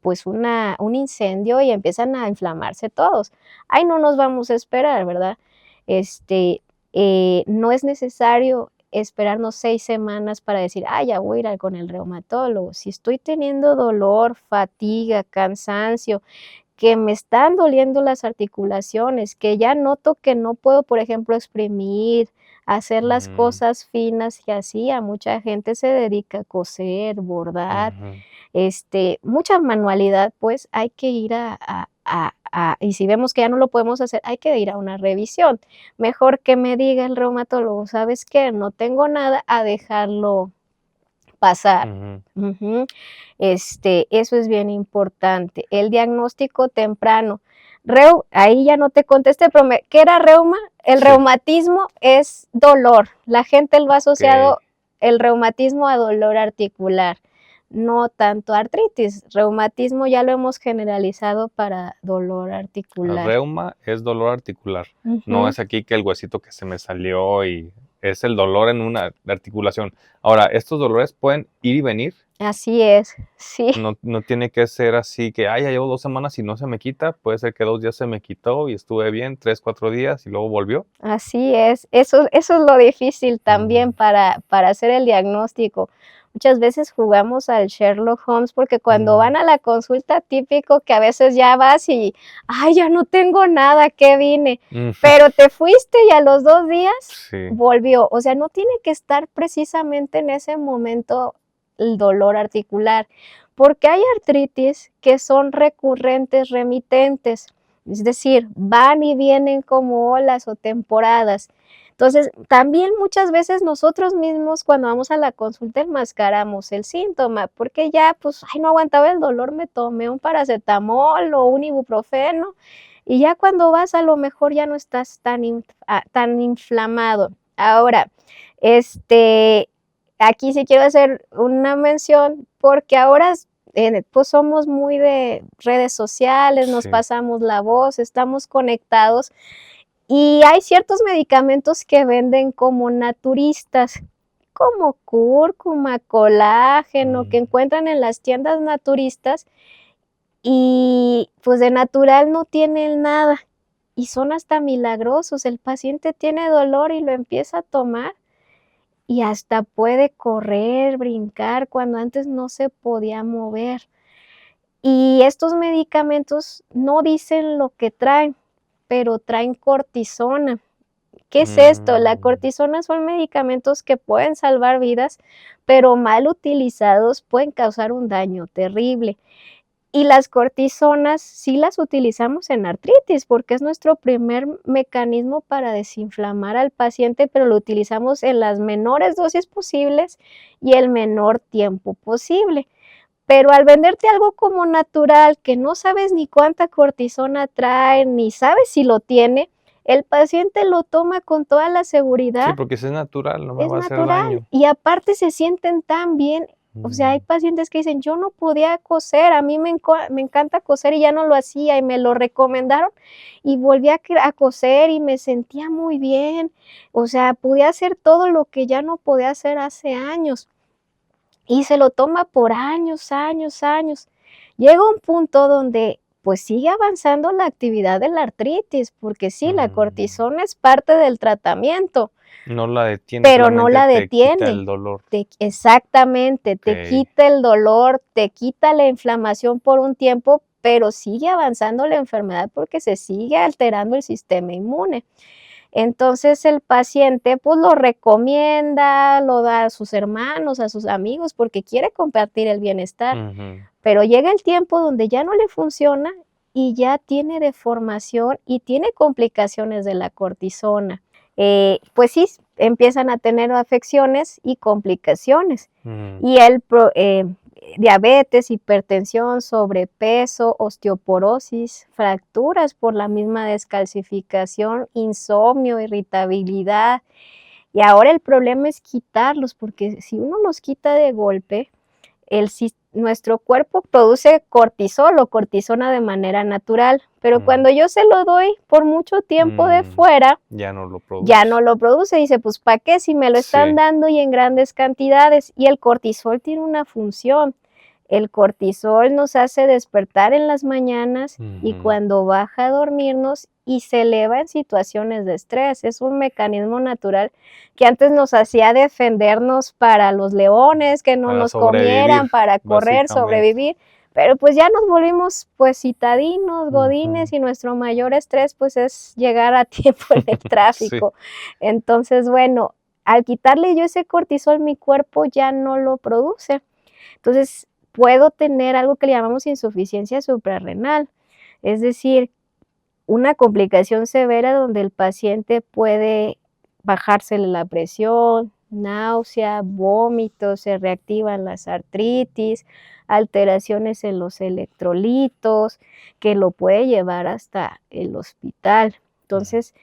pues un incendio y empiezan a inflamarse todos. Ahí no nos vamos a esperar, ¿verdad? Este, no es necesario esperarnos 6 semanas para decir: "Ah, ya voy a ir con el reumatólogo". Si estoy teniendo dolor, fatiga, cansancio, que me están doliendo las articulaciones, que ya noto que no puedo, por ejemplo, exprimir, hacer las
Mm,
cosas finas que hacía. Mucha gente se dedica a coser, bordar,
ujú.
mucha manualidad, pues, hay que ir y si vemos que ya no lo podemos hacer, hay que ir a una revisión. Mejor que me diga el reumatólogo: "¿Sabes qué? No tengo nada", a dejarlo pasar.
Ujú.
Ujú. Eso es bien importante. El diagnóstico temprano. Ahí ya no te contesté, pero ¿qué era reuma? El
Sí,
reumatismo es dolor. La gente lo ha
ok.
asociado el reumatismo a dolor articular, no tanto artritis. Reumatismo ya lo hemos generalizado para dolor
El
articular.
reuma es dolor articular. No
Ujú.
es aquí que el huesito que se me salió y es el dolor en una articulación. Ahora, estos dolores pueden ir y venir.
Así es, sí.
No tiene que ser así que, ay, ya llevo 2 semanas y no se me quita. Puede ser que 2 días se me quitó y estuve bien, 3, 4 días y luego volvió.
Así es, eso es lo difícil también
Mm,
para hacer el diagnóstico. Muchas veces jugamos al Sherlock Holmes, porque cuando
mm,
van a la consulta, típico que a veces ya vas y: "Ay, ya no tengo nada, ¿qué vine?".
mm,
Pero te fuiste y a los 2 días
sí.
volvió. O sea, no tiene que estar precisamente en ese momento el dolor articular, porque hay artritis que son recurrentes, remitentes. Es decir, van y vienen como olas o temporadas. Entonces, también muchas veces nosotros mismos cuando vamos a la consulta enmascaramos el síntoma, porque ya, pues, ay, no aguantaba el dolor, me tomé un paracetamol o un ibuprofeno, y ya cuando vas a lo mejor ya no estás tan inflamado. Ahora, este, aquí sí quiero hacer una mención, porque ahora pues somos muy de redes sociales, nos
Sí.
pasamos la voz, estamos conectados y hay ciertos medicamentos que venden como naturistas, como cúrcuma, colágeno, que
Mm,
encuentran en las tiendas naturistas y pues de natural no tienen nada y son hasta milagrosos. El paciente tiene dolor y lo empieza a tomar y hasta puede correr, brincar, cuando antes no se podía mover. Y estos medicamentos no dicen lo que traen, pero traen cortisona. ¿Qué es esto? La cortisona son medicamentos que pueden salvar vidas, pero mal utilizados pueden causar un daño terrible. Y las cortisonas sí las utilizamos en artritis, porque es nuestro primer mecanismo para desinflamar al paciente, pero lo utilizamos en las menores dosis posibles y el menor tiempo posible. Pero al venderte algo como natural, que no sabes ni cuánta cortisona trae, ni sabes si lo tiene, el paciente lo toma con toda la
Sí,
seguridad,
porque si es natural, no me
es
va a hacer
natural.
daño.
Y aparte se sienten tan bien. O sea, hay pacientes que dicen, yo no podía coser, a mí me encanta coser y ya no lo hacía y me lo recomendaron y volví a coser y me sentía muy bien. O sea, podía hacer todo lo que ya no podía hacer hace años. Y se lo toma por años, años, años. Llega un punto donde pues sigue avanzando la actividad de la artritis, porque sí, la cortisona es parte del tratamiento,
No la detiene,
pero no
solamente
la
te quita
detiene.
el dolor.
Exactamente, te
Ok.
quita el dolor, te quita la inflamación por un tiempo, pero sigue avanzando la enfermedad porque se sigue alterando el sistema inmune. Entonces el paciente pues lo recomienda, lo da a sus hermanos, a sus amigos, porque quiere compartir el bienestar. Pero llega el tiempo donde ya no le funciona y ya tiene deformación y tiene complicaciones de la cortisona. Pues sí, empiezan a tener afecciones y complicaciones. Y diabetes, hipertensión, sobrepeso, osteoporosis, fracturas por la misma descalcificación, insomnio, irritabilidad. Y ahora el problema es quitarlos, porque si uno los quita de golpe, nuestro cuerpo produce cortisol o cortisona de manera natural, pero cuando yo se lo doy por mucho tiempo de fuera,
ya no lo produce.
ya no lo produce. Dice, pues ¿para qué si me lo están
Sí.
dando y en grandes cantidades? Y el cortisol tiene una función. El cortisol nos hace despertar en las mañanas y cuando baja a dormirnos y se eleva en situaciones de estrés. Es un mecanismo natural que antes nos hacía defendernos para los leones, que no
Para
nos comieran,
sobrevivir,
para correr,
básicamente.
sobrevivir. Pero pues ya nos volvimos pues citadinos, godines y nuestro mayor estrés pues es llegar a tiempo en el tráfico. Entonces, bueno, al quitarle yo ese cortisol, mi cuerpo ya no lo produce. Entonces, puedo tener algo que le llamamos insuficiencia suprarrenal, es decir, una complicación severa donde el paciente puede bajársele la presión, náusea, vómitos, se reactivan las artritis, alteraciones en los electrolitos, que lo puede llevar hasta el hospital. Entonces,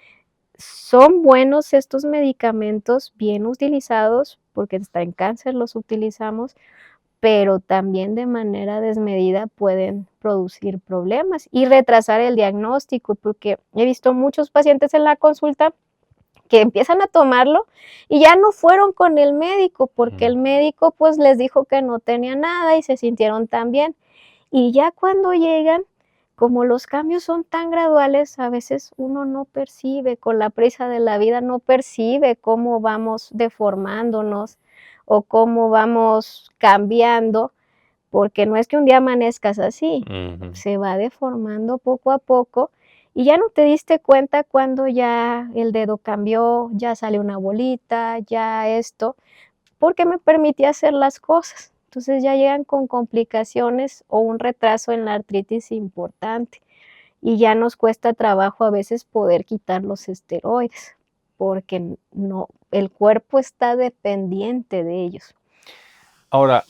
son buenos estos medicamentos bien utilizados, porque hasta en cáncer los utilizamos, pero también de manera desmedida pueden producir problemas y retrasar el diagnóstico, porque he visto muchos pacientes en la consulta que empiezan a tomarlo y ya no fueron con el médico, porque el médico pues les dijo que no tenía nada y se sintieron tan bien. Y ya cuando llegan, como los cambios son tan graduales, a veces uno no percibe, con la prisa de la vida, no percibe cómo vamos deformándonos o cómo vamos cambiando, porque no es que un día amanezcas así, se va deformando poco a poco y ya no te diste cuenta cuando ya el dedo cambió, ya sale una bolita, ya esto, porque me permitía hacer las cosas. Entonces ya llegan con complicaciones o un retraso en la artritis importante y ya nos cuesta trabajo a veces poder quitar los esteroides, porque no, el cuerpo está dependiente de ellos.
Ahora,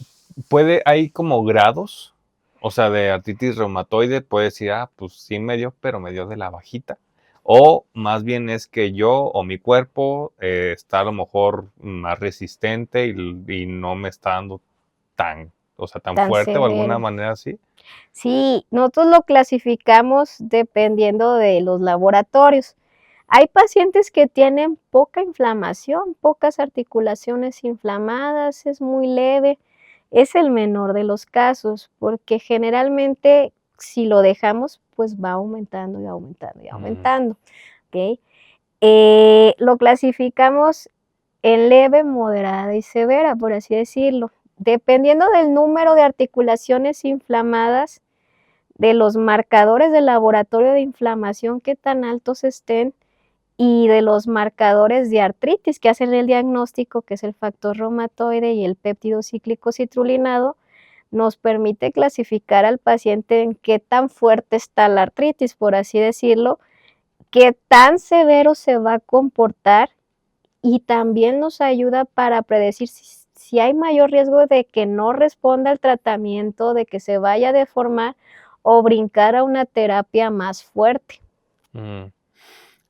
hay como grados, o sea, de artritis reumatoide, puedes decir, pues sí me dio, pero me dio de la bajita. O más bien es que yo o mi cuerpo está a lo mejor más resistente y no me está dando tan fuerte o alguna
Severo.
manera así.
Sí, nosotros lo clasificamos dependiendo de los laboratorios. Hay pacientes que tienen poca inflamación, pocas articulaciones inflamadas, es muy leve, es el menor de los casos, porque generalmente si lo dejamos, pues va aumentando y aumentando y aumentando, ¿ok? Lo clasificamos en leve, moderada y severa, por así decirlo. Dependiendo del número de articulaciones inflamadas, de los marcadores del laboratorio de inflamación, qué tan altos estén, y de los marcadores de artritis que hacen el diagnóstico, que es el factor reumatoide y el péptido cíclico citrullinado, nos permite clasificar al paciente en qué tan fuerte está la artritis, por así decirlo, qué tan severo se va a comportar, y también nos ayuda para predecir si hay mayor riesgo de que no responda al tratamiento, de que se vaya a deformar o brincar a una terapia más fuerte.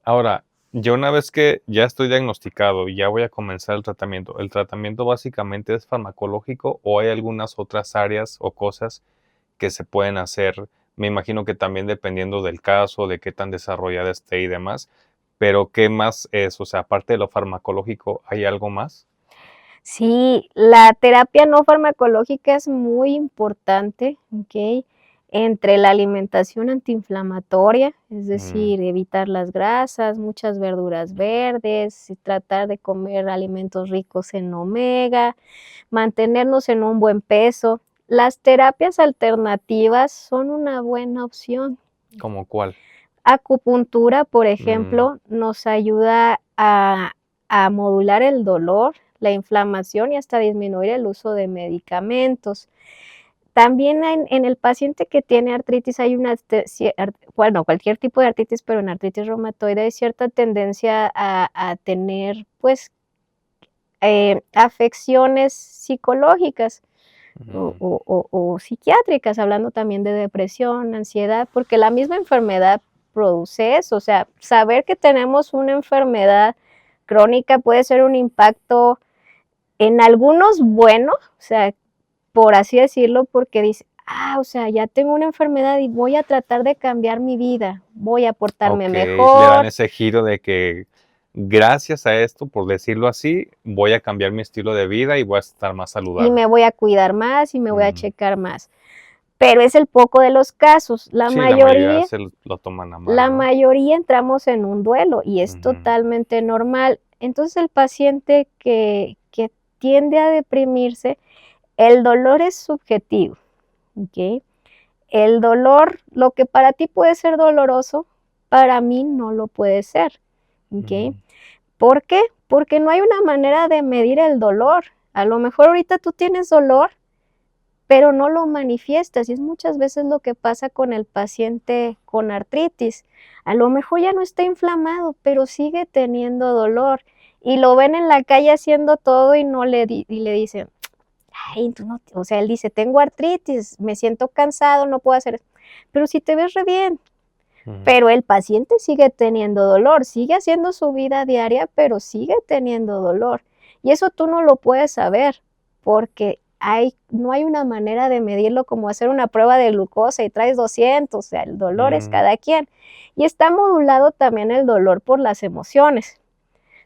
Ahora, yo una vez que ya estoy diagnosticado y ya voy a comenzar ¿el tratamiento básicamente es farmacológico o hay algunas otras áreas o cosas que se pueden hacer? Me imagino que también dependiendo del caso, de qué tan desarrollada esté y demás, pero ¿qué más es? O sea, aparte de lo farmacológico, ¿hay algo más?
Sí, la terapia no farmacológica es muy importante, ¿ok? Entre la alimentación antiinflamatoria, es decir, evitar las grasas, muchas verduras verdes, y tratar de comer alimentos ricos en omega, mantenernos en un buen peso. Las terapias alternativas son una buena opción.
¿Cómo cuál?
Acupuntura, por ejemplo, nos ayuda a modular el dolor, la inflamación y hasta disminuir el uso de medicamentos. También en el paciente que tiene artritis hay bueno, cualquier tipo de artritis, pero en artritis reumatoide hay cierta tendencia a tener, pues, afecciones psicológicas o psiquiátricas, hablando también de depresión, ansiedad, porque la misma enfermedad produce eso. O sea, saber que tenemos una enfermedad crónica puede ser un impacto en algunos bueno, o sea, por así decirlo, porque dice, o sea, ya tengo una enfermedad y voy a tratar de cambiar mi vida, voy a portarme
Ok, le dan
mejor.
ese giro de que gracias a esto, por decirlo así, voy a cambiar mi estilo de vida y voy a estar más
Y
saludable.
me voy a cuidar más y me voy a checar más. Pero es el poco de los casos. La
Sí, la mayoría
mayoría,
se lo toman a mal,
la
¿no?
mayoría entramos en un duelo y es totalmente normal. Entonces el paciente que tiende a deprimirse, el dolor es subjetivo, ¿ok? El dolor, lo que para ti puede ser doloroso, para mí no lo puede ser, ¿ok? ¿Por qué? Porque no hay una manera de medir el dolor. A lo mejor ahorita tú tienes dolor, pero no lo manifiestas, y es muchas veces lo que pasa con el paciente con artritis. A lo mejor ya no está inflamado, pero sigue teniendo dolor, y lo ven en la calle haciendo todo y le dicen, ay, tú no, o sea, él dice, tengo artritis, me siento cansado, no puedo hacer eso, pero si te ves re bien. Pero el paciente sigue teniendo dolor, sigue haciendo su vida diaria, pero sigue teniendo dolor. Y eso tú no lo puedes saber, porque no hay una manera de medirlo como hacer una prueba de glucosa y traes 200, o sea, el dolor es cada quien. Y está modulado también el dolor por las emociones.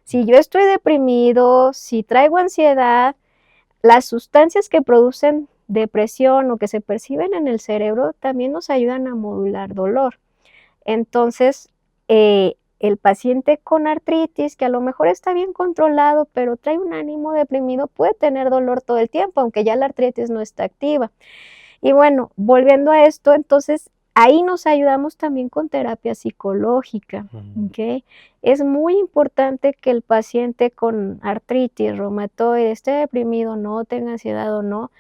Si yo estoy deprimido, si traigo ansiedad, las sustancias que producen depresión o que se perciben en el cerebro también nos ayudan a modular dolor. Entonces, el paciente con artritis, que a lo mejor está bien controlado, pero trae un ánimo deprimido, puede tener dolor todo el tiempo, aunque ya la artritis no está activa. Y bueno, volviendo a esto, entonces, ahí nos ayudamos también con terapia psicológica, ¿ok? Es muy importante que el paciente con artritis reumatoide esté deprimido, no tenga ansiedad o no.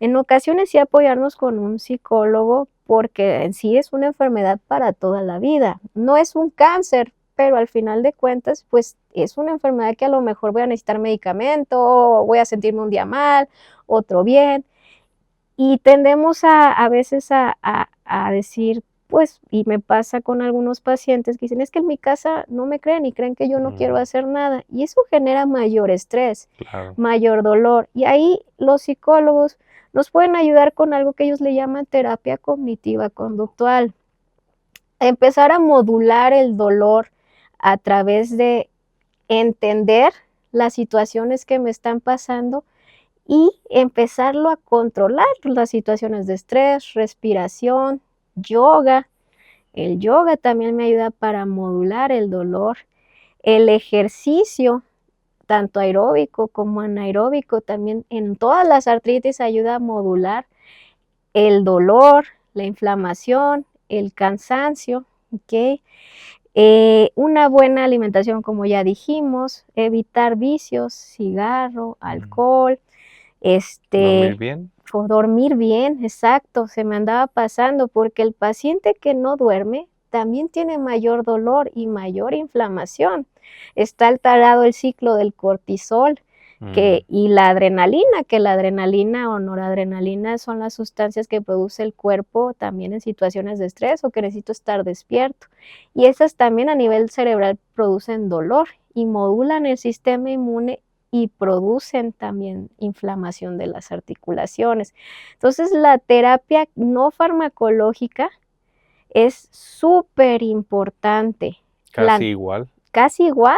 En ocasiones sí apoyarnos con un psicólogo, porque en sí es una enfermedad para toda la vida. No es un cáncer, pero al final de cuentas, pues es una enfermedad que a lo mejor voy a necesitar medicamento, voy a sentirme un día mal, otro bien. Y tendemos a veces a decir, pues, y me pasa con algunos pacientes que dicen, es que en mi casa no me creen y creen que yo no quiero hacer nada. Y eso genera mayor estrés, mayor dolor. Y ahí los psicólogos nos pueden ayudar con algo que ellos le llaman terapia cognitiva conductual. Empezar a modular el dolor a través de entender las situaciones que me están pasando y empezarlo a controlar, las situaciones de estrés, respiración, yoga. El yoga también me ayuda para modular el dolor. El ejercicio, tanto aeróbico como anaeróbico, también en todas las artritis ayuda a modular el dolor, la inflamación, el cansancio, ¿ok? Una buena alimentación, como ya dijimos, evitar vicios, cigarro, alcohol,
¿Dormir bien?
dormir bien, exacto, se me andaba pasando, porque el paciente que no duerme también tiene mayor dolor y mayor inflamación. Está alterado el ciclo del cortisol y la adrenalina o noradrenalina son las sustancias que produce el cuerpo también en situaciones de estrés o que necesito estar despierto. Y esas también a nivel cerebral producen dolor y modulan el sistema inmune y producen también inflamación de las articulaciones. Entonces, la terapia no farmacológica es súper importante.
Casi igual.
Casi igual,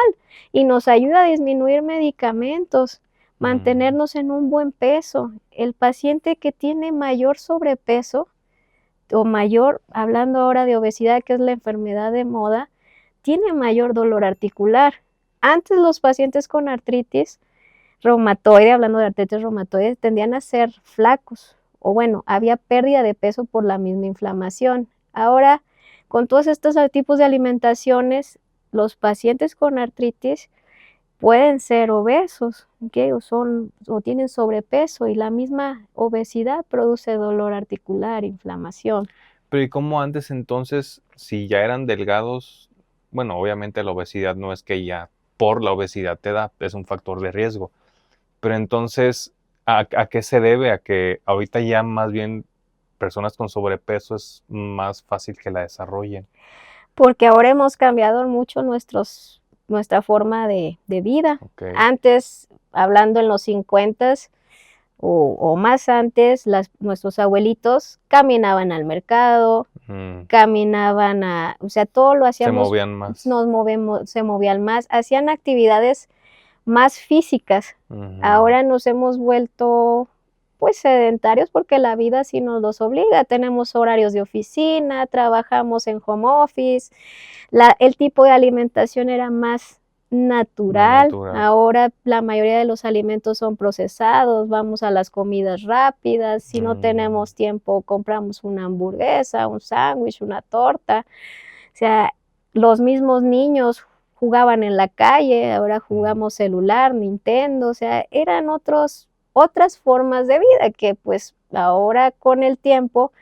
y nos ayuda a disminuir medicamentos, mantenernos en un buen peso. El paciente que tiene mayor sobrepeso o mayor, hablando ahora de obesidad, que es la enfermedad de moda, tiene mayor dolor articular. Antes los pacientes con artritis reumatoide, hablando de artritis reumatoide, tendían a ser flacos, o bueno, había pérdida de peso por la misma inflamación. Ahora, con todos estos tipos de alimentaciones, los pacientes con artritis pueden ser obesos, ¿okay? o tienen sobrepeso, y la misma obesidad produce dolor articular, inflamación.
Pero ¿y cómo antes entonces, si ya eran delgados? Bueno, obviamente la obesidad no es que ya por la obesidad te da, es un factor de riesgo. Pero entonces, ¿a qué se debe? A que ahorita ya más bien personas con sobrepeso es más fácil que la desarrollen.
Porque ahora hemos cambiado mucho nuestra forma de vida.
Okay.
Antes, hablando en los 50s o más antes, nuestros abuelitos caminaban al mercado, caminaban o sea, todo lo hacíamos.
Se movían más.
Se movían más, hacían actividades más físicas. Ahora nos hemos vuelto pues sedentarios porque la vida así nos los obliga. Tenemos horarios de oficina, trabajamos en home office, el tipo de alimentación era más natural. Ahora la mayoría de los alimentos son procesados, vamos a las comidas rápidas, si no tenemos tiempo compramos una hamburguesa, un sándwich, una torta. O sea, los mismos niños jugaban en la calle, ahora jugamos celular, Nintendo, o sea, eran otras formas de vida que pues ahora con el tiempo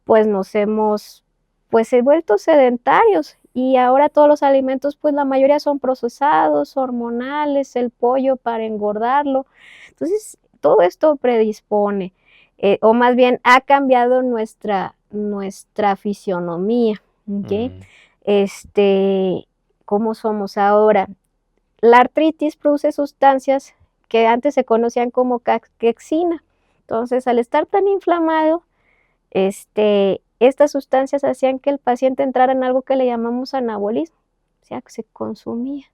pues nos hemos vuelto sedentarios, y ahora todos los alimentos pues la mayoría son procesados, hormonales, el pollo para engordarlo. Entonces todo esto predispone, o más bien ha cambiado nuestra fisionomía, ¿okay? ¿Cómo somos ahora? La artritis produce sustancias que antes se conocían como caquexina. Entonces, al estar tan inflamado, estas sustancias hacían que el paciente entrara en algo que le llamamos anabolismo, o sea, que se consumía.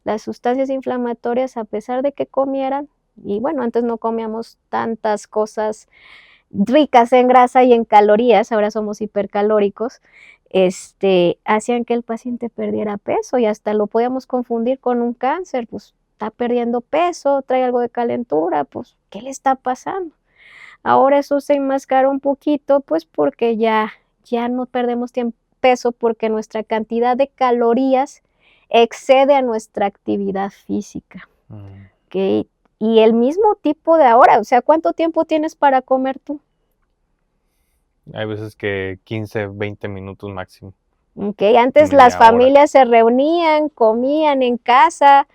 Las sustancias inflamatorias, a pesar de que comieran, y bueno, antes no comíamos tantas cosas ricas en grasa y en calorías, ahora somos hipercalóricos, hacían que el paciente perdiera peso y hasta lo podíamos confundir con un cáncer. Pues está perdiendo peso, trae algo de calentura, pues ¿qué le está pasando? Ahora eso se enmascara un poquito, pues porque ya no perdemos peso, porque nuestra cantidad de calorías excede a nuestra actividad física. ¿Okay? Y el mismo tipo de ahora, o sea, ¿cuánto tiempo tienes para comer tú?
Hay veces que 15, 20 minutos máximo.
Okay, antes las familias se reunían, comían en casa,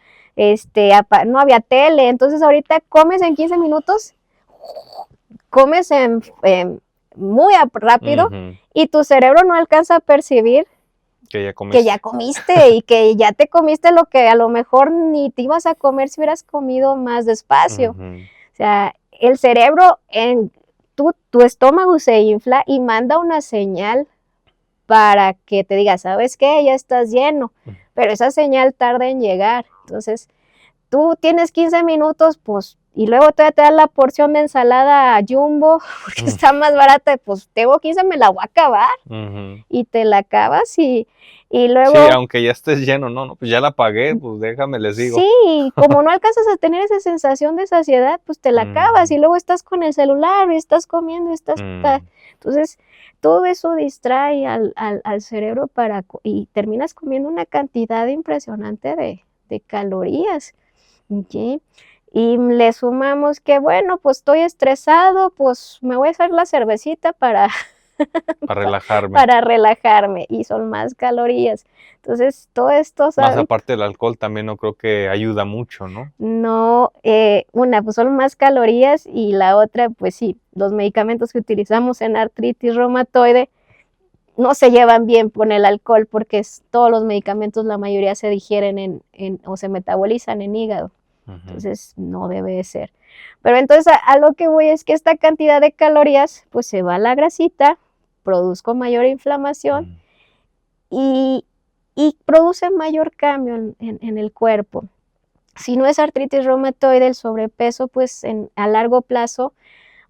no había tele, entonces ahorita comes en 15 minutos, comes muy rápido, y tu cerebro no alcanza a percibir que ya comiste y que ya te comiste lo que a lo mejor ni te ibas a comer si hubieras comido más despacio. O sea, el cerebro, tu estómago se infla y manda una señal para que te diga, ¿sabes qué? Ya estás lleno, pero esa señal tarda en llegar. Entonces, tú tienes 15 minutos, pues Y luego todavía te dan la porción de ensalada Jumbo, porque está más barata, pues tengo 15, me la voy a acabar.
Ujú.
Y te la acabas y
Sí,
luego,
aunque ya estés lleno, no, pues ya la pagué, pues déjame, les digo.
sí, como no alcanzas a tener esa sensación de saciedad, pues te la acabas y luego estás con el celular y estás comiendo y estás... Entonces, todo eso distrae al cerebro y terminas comiendo una cantidad impresionante de calorías. ¿Ok? Y le sumamos que, bueno, pues estoy estresado, pues me voy a hacer la cervecita para relajarme y son más calorías. Entonces, todo esto,
Más
¿sabes?
aparte del alcohol también no creo que ayuda mucho, ¿no?
No, una, pues son más calorías y la otra, pues sí, los medicamentos que utilizamos en artritis reumatoide no se llevan bien con el alcohol porque todos los medicamentos, la mayoría se digieren o se metabolizan en hígado. Entonces, no debe de ser. Pero entonces, a lo que voy es que esta cantidad de calorías, pues se va a la grasita, produzco mayor inflamación y produce mayor cambio en el cuerpo. Si no es artritis reumatoide, el sobrepeso, pues a largo plazo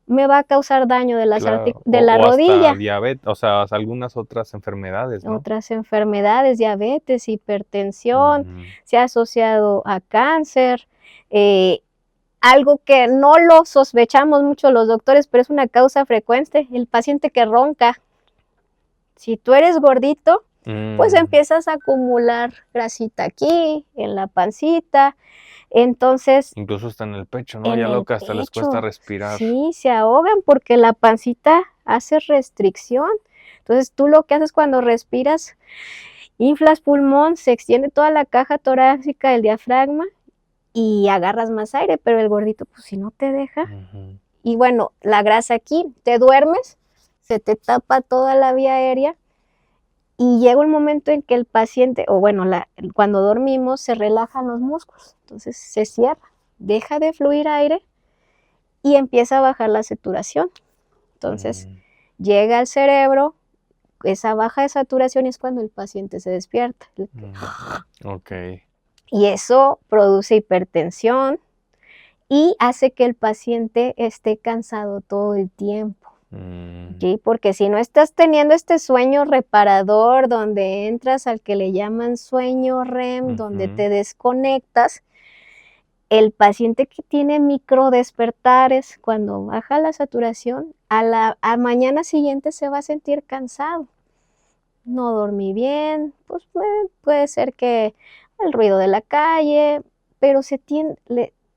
me va a causar daño de la rodilla.
Hasta diabetes, o sea, algunas otras enfermedades, ¿no?
Otras enfermedades, diabetes, hipertensión, se ha asociado a cáncer, algo que no lo sospechamos mucho los doctores, pero es una causa frecuente, el paciente que ronca. Si tú eres gordito, pues empiezas a acumular grasita aquí, en la pancita, entonces...
Incluso está en el pecho, ¿no? Ya lo que hasta les cuesta respirar.
Sí, se ahogan porque la pancita hace restricción. Entonces tú lo que haces cuando respiras, inflas pulmón, se extiende toda la caja torácica del diafragma y agarras más aire, pero el gordito, pues si no te deja. Y bueno, la grasa aquí, te duermes, se te tapa toda la vía aérea y llega un momento en que el paciente, o bueno, cuando dormimos se relajan los músculos, entonces se cierra, deja de fluir aire y empieza a bajar la saturación. Entonces llega al cerebro esa baja de saturación y es cuando el paciente se despierta.
Okay.
Y eso produce hipertensión y hace que el paciente esté cansado todo el tiempo. ¿Sí? Porque si no estás teniendo este sueño reparador donde entras al que le llaman sueño REM, donde te desconectas, el paciente que tiene microdespertares, cuando baja la saturación, a mañana siguiente se va a sentir cansado. No dormí bien, pues puede ser que el ruido de la calle, pero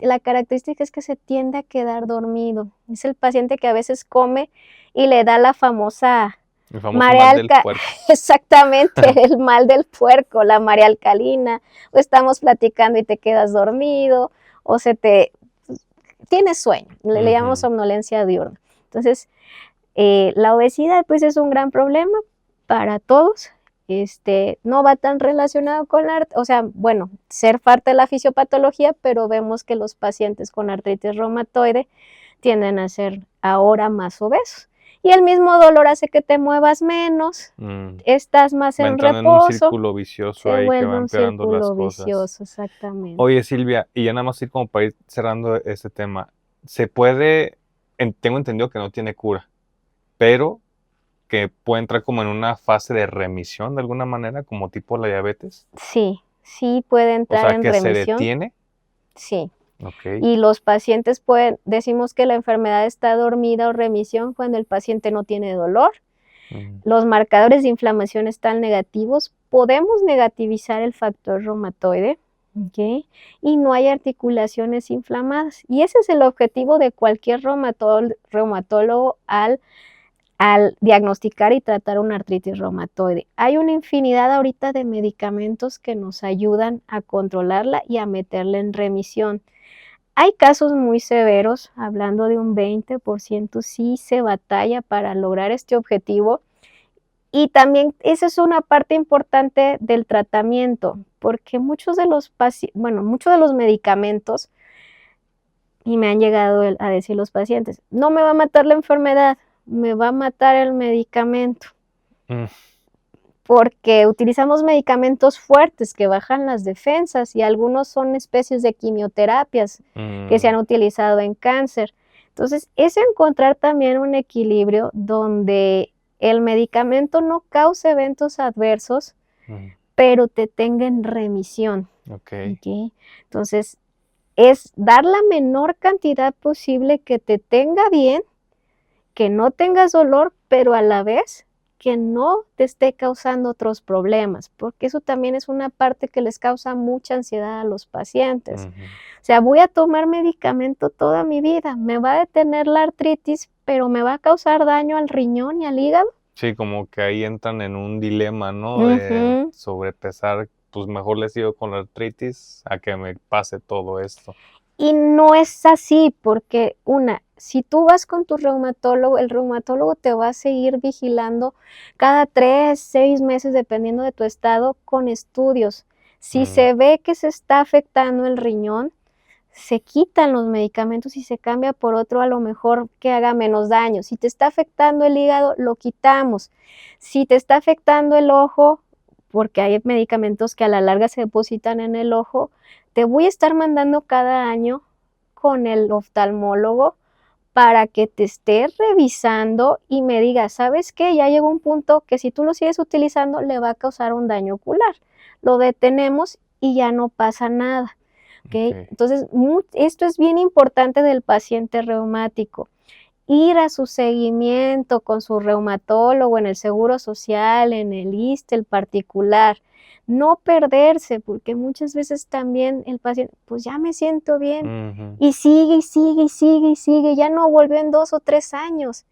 la característica es que se tiende a quedar dormido. Es el paciente que a veces come y le da la famosa
marea mal del puerco.
Exactamente, el mal del puerco, la marea alcalina, o estamos platicando y te quedas dormido, o tienes sueño, le llamamos somnolencia diurna. Entonces, la obesidad pues es un gran problema para todos, no va tan relacionado con ser parte de la fisiopatología, pero vemos que los pacientes con artritis reumatoide tienden a ser ahora más obesos. Y el mismo dolor hace que te muevas menos, estás más en reposo.
En un círculo vicioso ahí que va empeorando las cosas.
Vicioso, exactamente.
Oye, Silvia, y ya nada más como para ir cerrando este tema, tengo entendido que no tiene cura, pero que puede entrar como en una fase de remisión de alguna manera, como tipo la diabetes.
Sí puede entrar en remisión.
¿Se detiene?
Sí.
Okay.
Y los pacientes decimos que la enfermedad está dormida o remisión cuando el paciente no tiene dolor. Los marcadores de inflamación están negativos. Podemos negativizar el factor reumatoide, ¿okay? Y no hay articulaciones inflamadas. Y ese es el objetivo de cualquier reumatólogo al diagnosticar y tratar una artritis reumatoide. Hay una infinidad ahorita de medicamentos que nos ayudan a controlarla y a meterla en remisión. Hay casos muy severos, hablando de un 20%, sí se batalla para lograr este objetivo. Y también esa es una parte importante del tratamiento, porque muchos de los medicamentos, y me han llegado a decir los pacientes, no me va a matar la enfermedad, me va a matar el medicamento. porque utilizamos medicamentos fuertes que bajan las defensas y algunos son especies de quimioterapias que se han utilizado en cáncer. Entonces, es encontrar también un equilibrio donde el medicamento no cause eventos adversos, pero te tenga en remisión.
Ok.
Entonces, es dar la menor cantidad posible que te tenga bien, que no tengas dolor, pero a la vez que no te esté causando otros problemas, porque eso también es una parte que les causa mucha ansiedad a los pacientes. O sea, voy a tomar medicamento toda mi vida, me va a detener la artritis, pero me va a causar daño al riñón y al hígado.
Sí, como que ahí entran en un dilema, ¿no? De sobrepesar, pues mejor le sigo con la artritis a que me pase todo esto.
Y no es así, porque si tú vas con tu reumatólogo, el reumatólogo te va a seguir vigilando cada 3, 6 meses, dependiendo de tu estado, con estudios. Si se ve que se está afectando el riñón, se quitan los medicamentos y se cambia por otro a lo mejor que haga menos daño. Si te está afectando el hígado, lo quitamos. Si te está afectando el ojo, porque hay medicamentos que a la larga se depositan en el ojo, te voy a estar mandando cada año con el oftalmólogo para que te esté revisando y me diga, ¿sabes qué? Ya llegó un punto que si tú lo sigues utilizando le va a causar un daño ocular. Lo detenemos y ya no pasa nada. ¿Okay? Entonces, esto es bien importante del paciente reumático. Ir a su seguimiento con su reumatólogo en el Seguro Social, en el ISSSTE, el particular. No perderse, porque muchas veces también el paciente, pues ya me siento bien, y sigue, y sigue, y sigue, y sigue, ya no volvió en 2 o 3 años,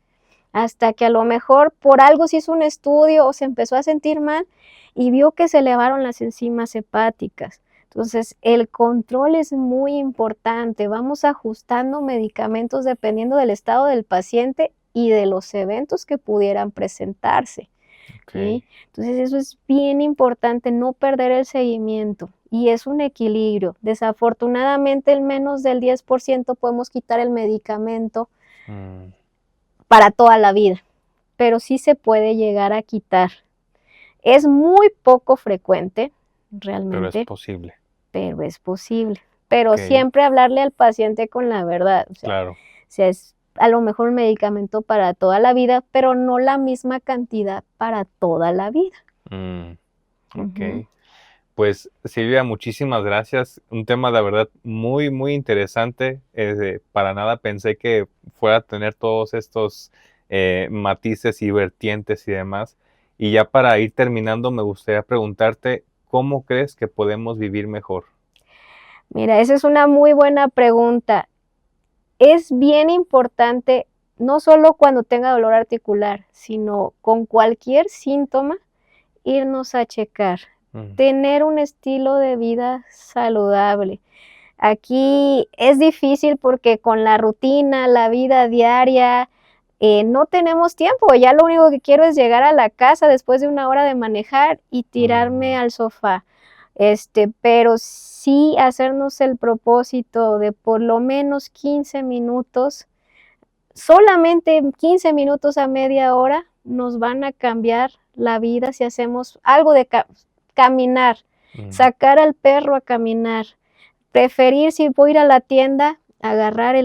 hasta que a lo mejor por algo se hizo un estudio o se empezó a sentir mal y vio que se elevaron las enzimas hepáticas. Entonces, el control es muy importante. Vamos ajustando medicamentos dependiendo del estado del paciente y de los eventos que pudieran presentarse. ¿Sí? Entonces, eso es bien importante, no perder el seguimiento. Y es un equilibrio. Desafortunadamente, el menos del 10% podemos quitar el medicamento para toda la vida, pero sí se puede llegar a quitar. Es muy poco frecuente, realmente.
Pero es posible.
Pero es posible. Pero siempre hablarle al paciente con la verdad. O sea,
claro.
O sea, es a lo mejor un medicamento para toda la vida, pero no la misma cantidad para toda la vida.
Ok. Pues Silvia, muchísimas gracias. Un tema, la verdad, muy, muy interesante. Para nada pensé que fuera a tener todos estos matices y vertientes y demás. Y ya para ir terminando, me gustaría preguntarte, ¿cómo crees que podemos vivir mejor?
Mira, esa es una muy buena pregunta. Es bien importante, no solo cuando tenga dolor articular, sino con cualquier síntoma, irnos a checar. Tener un estilo de vida saludable. Aquí es difícil porque con la rutina, la vida diaria, no tenemos tiempo. Ya lo único que quiero es llegar a la casa después de 1 hora de manejar y tirarme al sofá. Pero sí hacernos el propósito de por lo menos 15 minutos, solamente 15 minutos a media hora nos van a cambiar la vida si hacemos algo de caminar, sacar al perro a caminar, preferir si voy a ir a la tienda, agarrar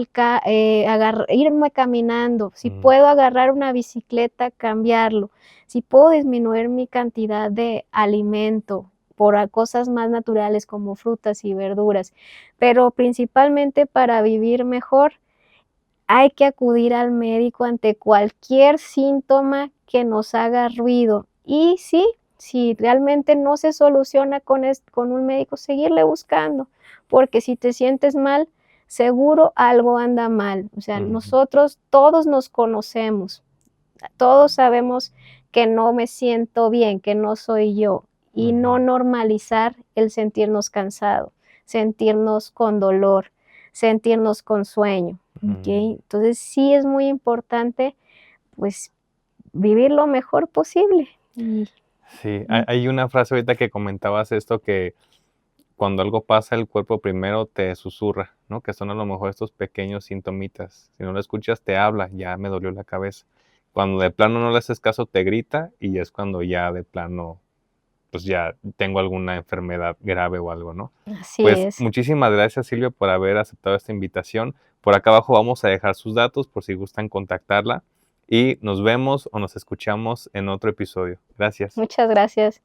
irme caminando, si puedo agarrar una bicicleta, cambiarlo, si puedo disminuir mi cantidad de alimento por cosas más naturales como frutas y verduras, pero principalmente para vivir mejor hay que acudir al médico ante cualquier síntoma que nos haga ruido y si realmente no se soluciona con un médico, seguirle buscando, porque si te sientes mal, seguro algo anda mal. O sea, nosotros todos nos conocemos, todos sabemos que no me siento bien, que no soy yo, y no normalizar el sentirnos cansados, sentirnos con dolor, sentirnos con sueño. Entonces sí es muy importante pues vivir lo mejor posible.
Sí, hay una frase ahorita que comentabas esto, que cuando algo pasa el cuerpo primero te susurra, ¿no? Que son a lo mejor estos pequeños sintomitas. Si no lo escuchas te habla, ya me dolió la cabeza. Cuando de plano no le haces caso, te grita y es cuando ya de plano, pues ya tengo alguna enfermedad grave o algo, ¿no?
Así
Pues
es.
muchísimas gracias, Silvia, por haber aceptado esta invitación. Por acá abajo vamos a dejar sus datos por si gustan contactarla y nos vemos o nos escuchamos en otro episodio. Gracias.
Muchas gracias.